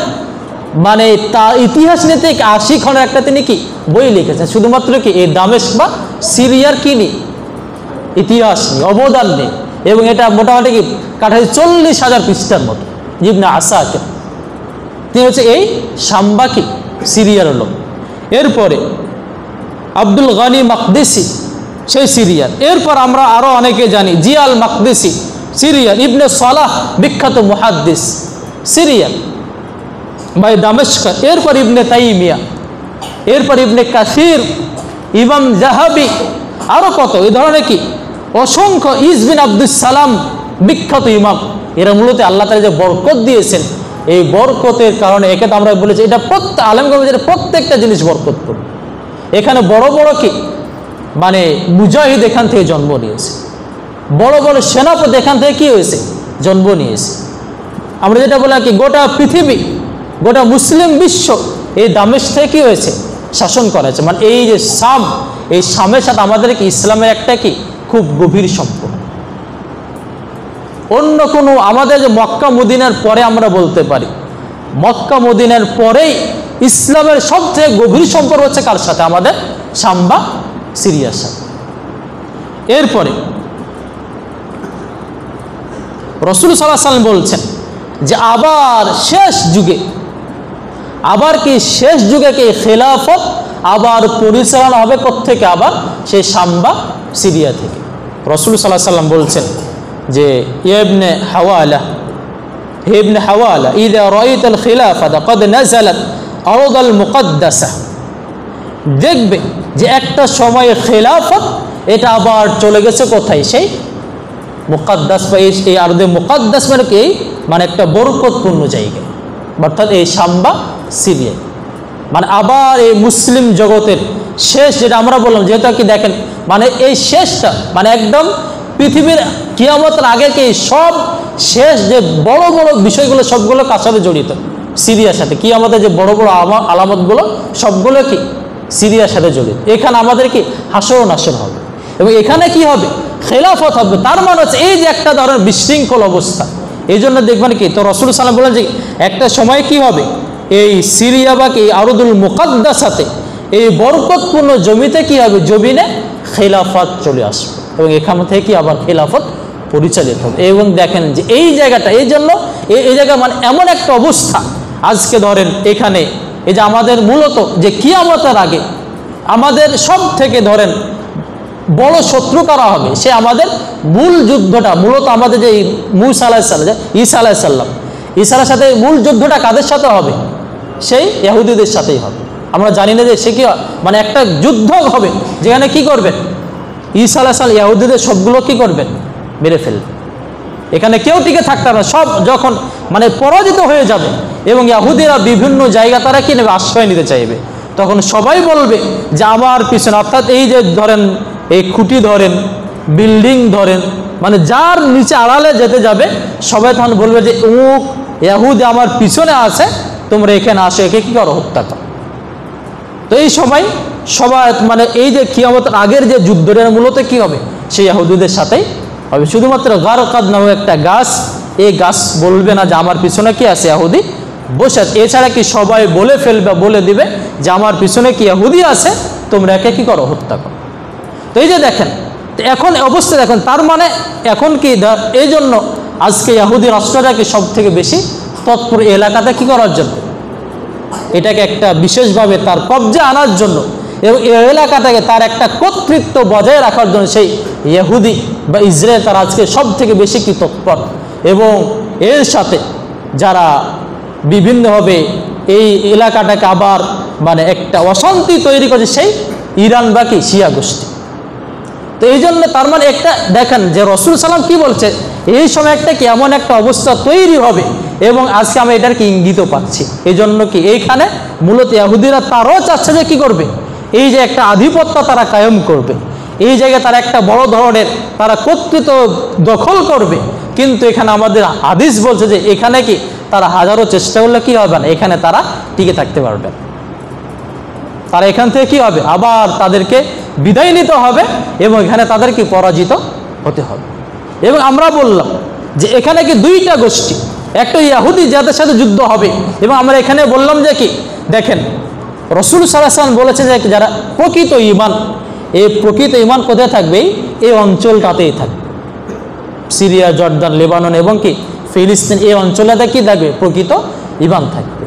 মানে তা ইতিহাস নিতে 80 খণ্ডের একটা তিনি কি বই লিখেছেন, শুধুমাত্র কি এই দামেস্ক বা সিরিয়ার কি নি ইতিহাস নিয়ে, অবদান নেই। এবং এটা মোটামুটি কি কাঠায় 40,000 পৃষ্ঠার মতো। ইবনে আসাকির তিনি হচ্ছে এই শাম্বা কি সিরিয়ার লোক। এরপরে আব্দুল গানি মাকদিসি, সেই সিরিয়ার। এরপর আমরা আরো অনেকে জানি জিয়াল মাকদিসি সিরিয়ার, ইবনে সালাহ বিখ্যাত মুহাদ্দিস সিরিয়ার বাই দামেস্ক। এরপর ইবনে তাইমিয়া, এরপর ইবনে কাসির, ইমাম জাহাবি, আরো কত এই ধরনের কি অসংখ্য, ইসবিন আব্দুস সালাম বিখ্যাত ইমাম। এরা মূলত আল্লাহ তাআলা যে বরকত দিয়েছেন, এই বরকতের কারণে একে তো আমরা বলেছি এটা প্রত্যেক আলেমগঞ্জের প্রত্যেকটা জিনিস বরকতপূর্ণ। এখানে বড় বড় কি মানে মুজাহিদ এখান থেকে জন্ম নিয়েছে, বড় বড় সেনাপতি এখান থেকে কি হয়েছে? জন্ম নিয়েছে। আমরা যেটা বলি কি গোটা পৃথিবী, গোটা মুসলিম বিশ্ব এই দামেস্ক থেকে কি হয়েছে? শাসন করা হয়েছে। মানে এই যে শাম, এই শামের সাথে আমাদের কি ইসলামের একটা কি খুব গভীর সম্পর্ক। অন্য কোনো আমাদের যে মক্কা মদিনার পরে আমরা বলতে পারি, মক্কা মদিনার পরেই ইসলামের সবচেয়ে গভীর সম্পর্ক হচ্ছে কার সাথে? আমাদের শাম বা সিরিয়ার সাথে। এরপরে রাসূল সাল্লাল্লাহু আলাইহি ওয়াসাল্লাম বলছেন যে আবার শেষ যুগে, আবার কি শেষ যুগে কি খেলাফত আবার পরিচালনা হবে কোত্থেকে? আবার সেই শাম বা সিরিয়া থেকে। রাসূল সাল্লাল্লাহু আলাইহি ওয়াসাল্লাম বলছেন যে ইবনে হাওয়ালা ইযা রাআইতাল খিলাফাতা ক্বাদ নাযালাত আরদাল মুকদ্দাসা, দেখবে যে একটা সময়ে খেলাফত এটা আবার চলে গেছে কোথায়? সেই মুকাদ্দাস বা এই আরদে মুকাদ্দাস মানে কি, মানে একটা বরকতপূর্ণ জায়গা, অর্থাৎ এই শাম বা সিরিয়া। মানে আবার এই মুসলিম জগতের শেষ, যেটা আমরা বললাম, যেহেতু কি দেখেন মানে এই শেষটা মানে একদম পৃথিবীর কিয়ামতের আগে কি সব শেষ যে বড় বড় বিষয়গুলো সবগুলো কার সাথে জড়িত? সিরিয়ার সাথে। কিয়ামতের যে বড় বড় আলামতগুলো সবগুলো কি সিরিয়ার সাথে জড়িত। এখানে আমাদের কি হাসর ও নাসর হবে, এবং এখানে কি হবে? খেলাফত হবে। তার মানে হচ্ছে এই যে একটা ধরনের বিশৃঙ্খল অবস্থা, এই জন্য দেখবেন কি তো রাসূল সাল্লাল্লাহু আলাইহি ওয়াসাল্লাম বলেন যে একটা সময় কি হবে, এই সিরিয়া বা কি আরদুল মুকাদ্দাসাতে, এই বরকতপূর্ণ জমিতে কি হবে? জমিনে খেলাফত চলে আসবে, এবং এখান থেকে আবার খেলাফত পরিচালিত হবে। এবং দেখেন যে এই জায়গাটা, এই জন্য এই জায়গা মানে এমন একটা অবস্থা, আজকে ধরেন এখানে এই যে আমাদের মূলত যে কিয়ামতের আগে আমাদের সব থেকে ধরেন বড় শত্রু কারা হবে? সে আমাদের মূল যুদ্ধটা মূলত আমাদের যে ঈসা আলাইহিস সালামের সাথে মূল যুদ্ধটা কাদের সাথে হবে? সেই ইহুদিদের সাথেই হবে। আমরা জানি না যে সে কি মানে একটা যুদ্ধ হবে যেখানে কি করবেন? ঈসা আলাইহিস সালাম ইহুদিদের সবগুলো কি করবেন? মেরে ফেলবেন। এখানে কেউ টিকে থাকতে পারবে, সব যখন মানে পরাজিত হয়ে যাবে, এবং ইহুদিরা বিভিন্ন জায়গা তারা কি নেবে? আশ্রয় নিতে চাইবে। তখন সবাই বলবে যে আমার পিছনে, অর্থাৎ এই যে ধরেন এই খুঁটি ধরেন, বিল্ডিং ধরেন, মানে যার নিচে আড়ালে যেতে যাবে সবাই তখন বলবে যে অমুক ইহুদি আমার পিছনে আছে, তোমরা এখানে আসো, একে কি করো? হত্যা করো। তো এই সময় সবাই মানে এই যে কিয়ামতের আগের যে যুদ্ধটা মূলত কি হবে? সেই ইহুদিদের সাথেই হবে। শুধুমাত্র গারকাদ নামে একটা গাছ, এই গাছ বলবে না যে আমার পিছনে কি আছে? ইহুদি বসে আছে। এছাড়া কি সবাই বলে ফেলবে, বলে দিবে যে আমার পিছনে কি ইহুদি আছে, তোমরা একে কি করো? হত্যা করো। তো এই যে দেখেন এখন অবস্থা দেখেন, তার মানে এখন কি এই জন্য আজকে ইহুদি রাষ্ট্রটা কি সব থেকে বেশি তৎপর এলাকাতে কি করার জন্য, এটাকে একটা বিশেষভাবে তার কবজা আনার জন্য, এবং এই এলাকাটাকে তার একটা কর্তৃত্ব বজায় রাখার জন্য সেই ইহুদি বা ইসরায়েল তার আজকে সব থেকে বেশি কি তৎপর। এবং এর সাথে যারা বিভিন্নভাবে এই এলাকাটাকে আবার মানে একটা অশান্তি তৈরি করছে, সেই ইরান বা কি শিয়া গোষ্ঠী। তো এই জন্য তার মানে একটা দেখেন যে রাসূল সাল্লাম কি বলছে, এই সময় একটা কি এমন একটা অবস্থা তৈরি হবে, এবং আজকে আমরা এটার কি ইঙ্গিতও পাচ্ছি। এই জন্য কি এইখানে মূলত ইহুদিরা তারাও চাচ্ছে যে কি করবে, এই যে একটা আধিপত্য তারা কায়েম করবে, এই জায়গায় তারা একটা বড় ধরনের তারা কর্তৃত্ব দখল করবে। কিন্তু এখানে আমাদের হাদিস বলছে যে এখানে কি তারা হাজারো চেষ্টা করলে কি হবে না, এখানে তারা টিকে থাকতে পারবে। তারা এখান থেকে কি হবে? আবার তাদেরকে বিদায় নিতে হবে, এবং এখানে তাদেরকে পরাজিত হতে হবে। এবং আমরা বললাম যে এখানে কি দুইটা গোষ্ঠী, একটা ইহুদি যাদের সাথে যুদ্ধ হবে, এবং আমরা এখানে বললাম যে কি দেখেন রাসূল সাল্লাল্লাহু আলাইহি ওয়াসাল্লাম বলেছে যে যারা প্রকৃত ঈমান, এই প্রকৃত ঈমান কোথায় থাকবে? এই অঞ্চলটাতেই থাকবে। সিরিয়া, জর্দান, লেবানন এবং কি ফিলিস্তিন, এই অঞ্চলটাতে কি থাকবে? প্রকৃত ঈমান থাকবে।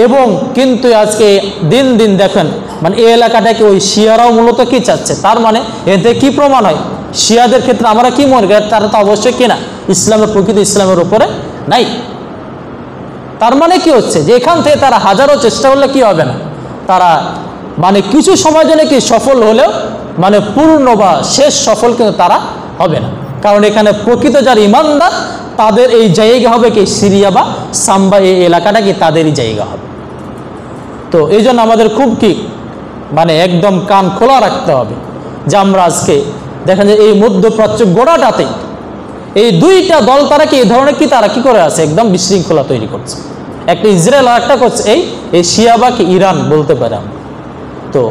এবং কিন্তু আজকে দিন দিন দেখেন মানে এই এলাকাটাকে ওই শিয়ারাও মূলত কি চাচ্ছে। তার মানে এতে কি প্রমাণ হয়? শিয়াদের ক্ষেত্রে আমরা কি মনে করি? তারা তো অবশ্যই কিনা ইসলামের প্রকৃত ইসলামের উপরে নাই। তার মানে কি হচ্ছে যে এখান থেকে তারা হাজারো চেষ্টা করলে কি হবে না, তারা মানে কিছু সময় জন্য কি সফল হলেও মানে পূর্ণ বা শেষ সফল কিন্তু তারা হবে না। কারণ এখানে প্রকৃত যার ইমানদার তাদের এই জায়গা হবে কি সিরিয়া বা সাম্বা, এই এলাকাটা কি তাদেরই জায়গা হবে। তো এই জন্য আমাদের খুব কি মানে একদম কান খোলা রাখতে হবে যে আমরা আজকে দেখেন যে এই মধ্যপ্রাচ্য গোড়াটাতে এই দুইটা দল তারা কি এই ধরনের কি তারা কি করে আছে, একদম বিশৃঙ্খলা তৈরি করছে। একটা ইসরায়েল আর একটা করছে এই শিয়া বা কি ইরান বলতে পারে আমরা। তো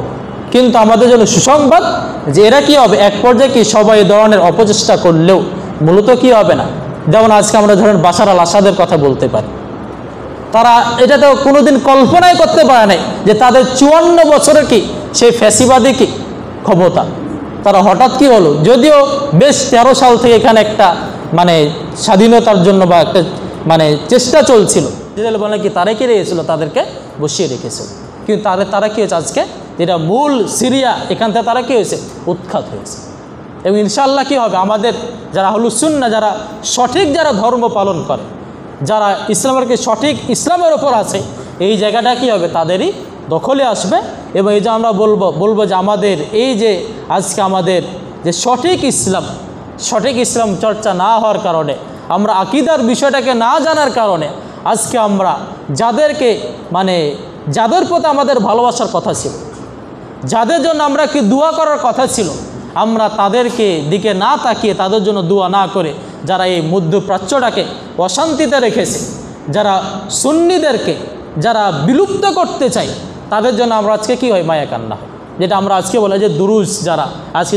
কিন্তু আমাদের জন্য সুসংবাদ যে এরা কি হবে, এক পর্যায়ে কি সবাই এই ধরনের অপচেষ্টা করলেও মূলত কি হবে না। যেমন আজকে আমরা ধরেন বাশার আল আসাদের কথা বলতে পারি, তারা এটা তো কোনোদিন কল্পনাই করতে পারে নাই যে তাদের 54 বছরের কি সেই ফ্যাসিবাদী কি ক্ষমতা, তারা হঠাৎ কি হলো। যদিও বেশ 13 সাল থেকে এখানে একটা মানে স্বাধীনতার জন্য বা একটা মানে চেষ্টা চলছিল, ইসরায়েল বলে কি তারাই কি রেখেছিল, তাদেরকে বসিয়ে রেখেছিল। কিন্তু তারা কি হয়েছে আজকে যেটা মূল সিরিয়া, এখান থেকে তারা কি হয়েছে, উৎখাত হয়েছে। এবং ইনশাআল্লাহ কি হবে, আমাদের যারা আহলুস সুন্নাহ, যারা সঠিক যারা ধর্ম পালন করে, যারা ইসলামের কি সঠিক ইসলামের ওপর আছে, এই জায়গাটা কি হবে তাদেরই দখলে আসবে। এবং এই যে আমরা বলবো যে আমাদের এই যে আজকে আমাদের যে সঠিক ইসলাম চর্চা না হওয়ার কারণে, আমরা আকীদার বিষয়টাকে না জানার কারণে আজকে আমরা যাদের প্রতি আমাদের ভালোবাসার কথা ছিল, যাদের জন্য আমরা কি দোয়া করার কথা ছিল, আমরা তাদেরকে দিকে না তাকিয়ে, তাদের জন্য দোয়া না করে, যারা এই মধ্যপ্রাচ্যটাকে অশান্তিতে রেখেছে, যারা সুন্নিদেরকে যারা বিলুপ্ত করতে চায়, তাদের জন্য আমরা আজকে কি হয়, মায়া কান্না হয়। যেটা আমরা আজকে বলে যে দুরুজ, যারা আজকে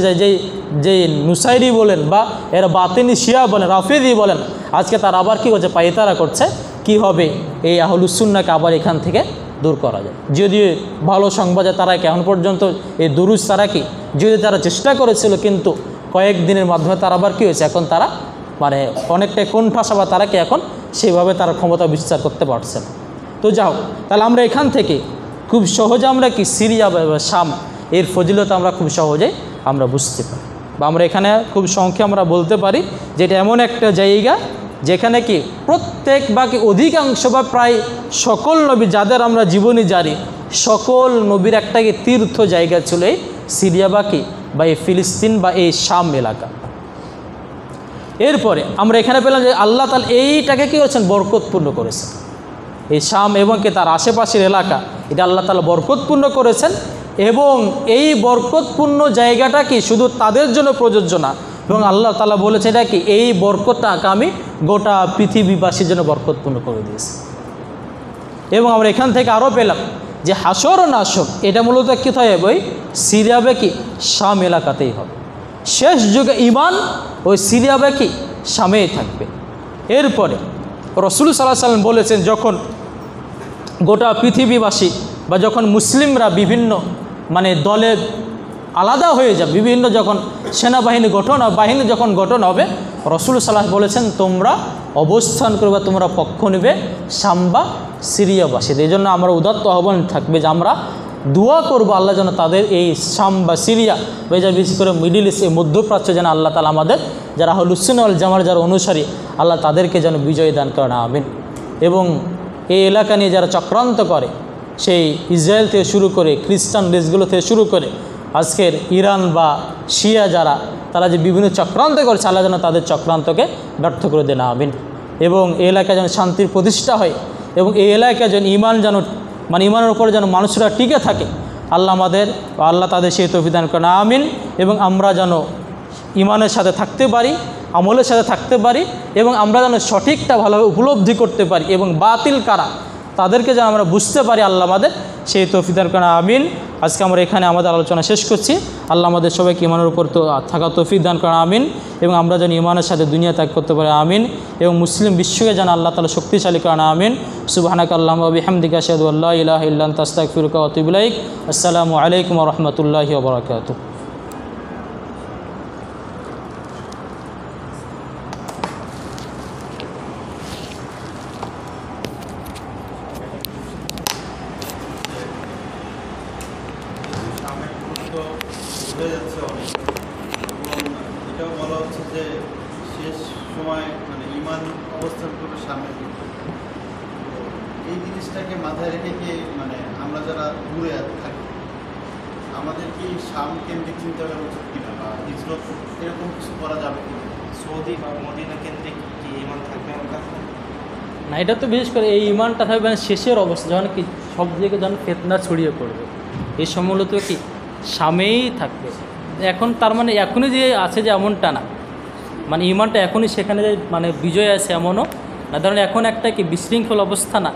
যে নুসাইরি বলেন বা এরা বাতিনি শিয়া বলেন, রাফিদি বলেন, আজকে তারা আবার কী করছে, পায়তারা করছে কি হবে এই আহলুস সুন্নাহকে আবার এখান থেকে দূর করা যায়। যদি ভালো সংবাদে তারা এখন পর্যন্ত এই দুরুজ তারা কি যদি তারা চেষ্টা করেছিল, কিন্তু কয়েকদিনের মাধ্যমে তারা আবার কী হয়েছে, এখন তারা অনেকটাই কোণঠাসা, বা তারা কি এখন সেইভাবে তারা ক্ষমতা বিস্তার করতে পারছে না। তো যাও, তাহলে আমরা এখান থেকে খুব সহজে আমরা কি সিরিয়া বা শাম এর ফজিলত আমরা খুব সহজেই আমরা বুঝতে পারি, বা আমরা এখানে খুব সংক্ষেপে আমরা বলতে পারি যে এটা এমন একটা জায়গা যেখানে কি প্রত্যেক বা কি অধিকাংশ বা প্রায় সকল নবী যাদের আমরা জীবনী জানি, সকল নবীর একটা কি তীর্থ জায়গা ছিল এই সিরিয়া বা এই ফিলিস্তিন বা এই শাম এলাকা। এরপরে আমরা এখানে পেলাম যে আল্লাহ তাআলা এইটাকে কী করেছেন, বরকতপূর্ণ করেছেন। এই শাম এবং কি তার আশেপাশের এলাকা, এটা আল্লাহ তাআলা বরকতপূর্ণ করেছেন, এবং এই বরকতপূর্ণ জায়গাটা কি শুধু তাদের জন্য প্রযোজ্য না, এবং আল্লাহ তাআলা বলেছে এটা কি এই বরকতটাকে আমি গোটা পৃথিবীবাসীর জন্য বরকতপূর্ণ করে দিয়েছি। এবং আমরা এখান থেকে আরও পেলাম যে হাসর ও নাসর এটা মূলত কী হবে, ওই সিরিয়া কি শাম এলাকাতেই হবে। শেষ যুগে ঈমান ওই সিরিয়া কি শামেই থাকবে। এরপরে রাসূল সাল্লাল্লাহু আলাইহি ওয়াসাল্লাম বলেছেন, যখন গোটা পৃথিবীবাসী বা যখন মুসলিমরা বিভিন্ন দলে আলাদা হয়ে যাবে, বিভিন্ন যখন সেনাবাহিনী বাহিনী যখন গঠন হবে, রাসূল সাল্লাল্লাহু বলেছেন তোমরা অবস্থান করবে, তোমরা পক্ষ নেবে শাম বা সিরিয়াবাসীদের। এই জন্য আমরা উদাত্ত আহ্বান থাকবে যে আমরা দোয়া করবো আল্লাহ যেন তাদের এই শাম বা সিরিয়া বা বিশেষ করে মিডিল ইস্ট, এই মধ্যপ্রাচ্য যেন আল্লাহ তাআলা আমাদের যারা আহলুস সুন্নাহ ওয়াল জামার যারা অনুসারী, আল্লাহ তাদেরকে যেন বিজয় দান করেন, আমিন। এবং এই এলাকা নিয়ে যারা চক্রান্ত করে, সেই ইসরায়েল থেকে শুরু করে খ্রিস্টান দেশগুলো থেকে শুরু করে আজকের ইরান বা শিয়া যারা, তারা যে বিভিন্ন চক্রান্ত করছে, আল্লাহ যেন তাদের চক্রান্তকে ব্যর্থ করে দেন, আমিন। এবং এই এলাকায় যেন শান্তির প্রতিষ্ঠা হয়, এবং এই এলাকায় যেন ইমানের উপরে যেন মানুষরা টিকে থাকে, আল্লাহ তাদের সেই তৌফিক দান করেন, আমিন। এবং আমরা যেন ইমানের সাথে থাকতে পারি, আমলের সাথে থাকতে পারি, এবং আমরা যেন সঠিকটা ভালোভাবে উপলব্ধি করতে পারি, এবং বাতিল কারা তাদেরকে যেন আমরা বুঝতে পারি, আল্লাহ আমাদের সেই তৌফিক দান করেন, আমিন। আজকে আমরা এখানে আমাদের আলোচনা শেষ করছি। আল্লাহ আমাদের সবাইকে ইমানের উপর থাকা তৌফিক দান করেন, আমিন। এবং আমরা যেন ইমানের সাথে দুনিয়া ত্যাগ করতে পারি, আমিন। এবং মুসলিম বিশ্বকে যেন আল্লাহ তাআলা শক্তিশালী করেন, আমিন। সুবহানাকা আল্লাহুম্মা ওয়া বিহামদিকা আশহাদু আল্লা ইলাহা ইল্লা আনতা আস্তাগফিরুকা ওয়া আতুবু ইলাইক। আসসালামু আলাইকুম ওয়া রাহমাতুল্লাহি ওয়া বারাকাতুহু। বোঝা যাচ্ছে অনেক, এবং এটাও বলা হচ্ছে যে শেষ সময় ঈমান অবস্থান করবে সামনের দিকে। এই জিনিসটাকে মাথায় রেখে কি আমরা যারা দূরে থাকি, আমাদের কি শাম কেন্দ্রিক চিন্তা করা উচিত কিনা, বা হিজরত এরকম কিছু করা যাবে কিনা? সৌদি বা মদিনা কেন্দ্রিক কি ঈমান থাকবে আমার কাছে না? এটা তো বিশেষ করে এই ঈমানটা থাকবে শেষের অবস্থা, যখন কি সব দিকে যখন ফিতনা ছড়িয়ে পড়বে, এই সম্মূলত কি শামেই থাকবে। এখন তার এখনই যে আছে যে এমনটা না, ঈমানটা এখনই সেখানে যে বিজয় আছে এমনও না। ধরেন এখন একটা কি বিশৃঙ্খল অবস্থা না।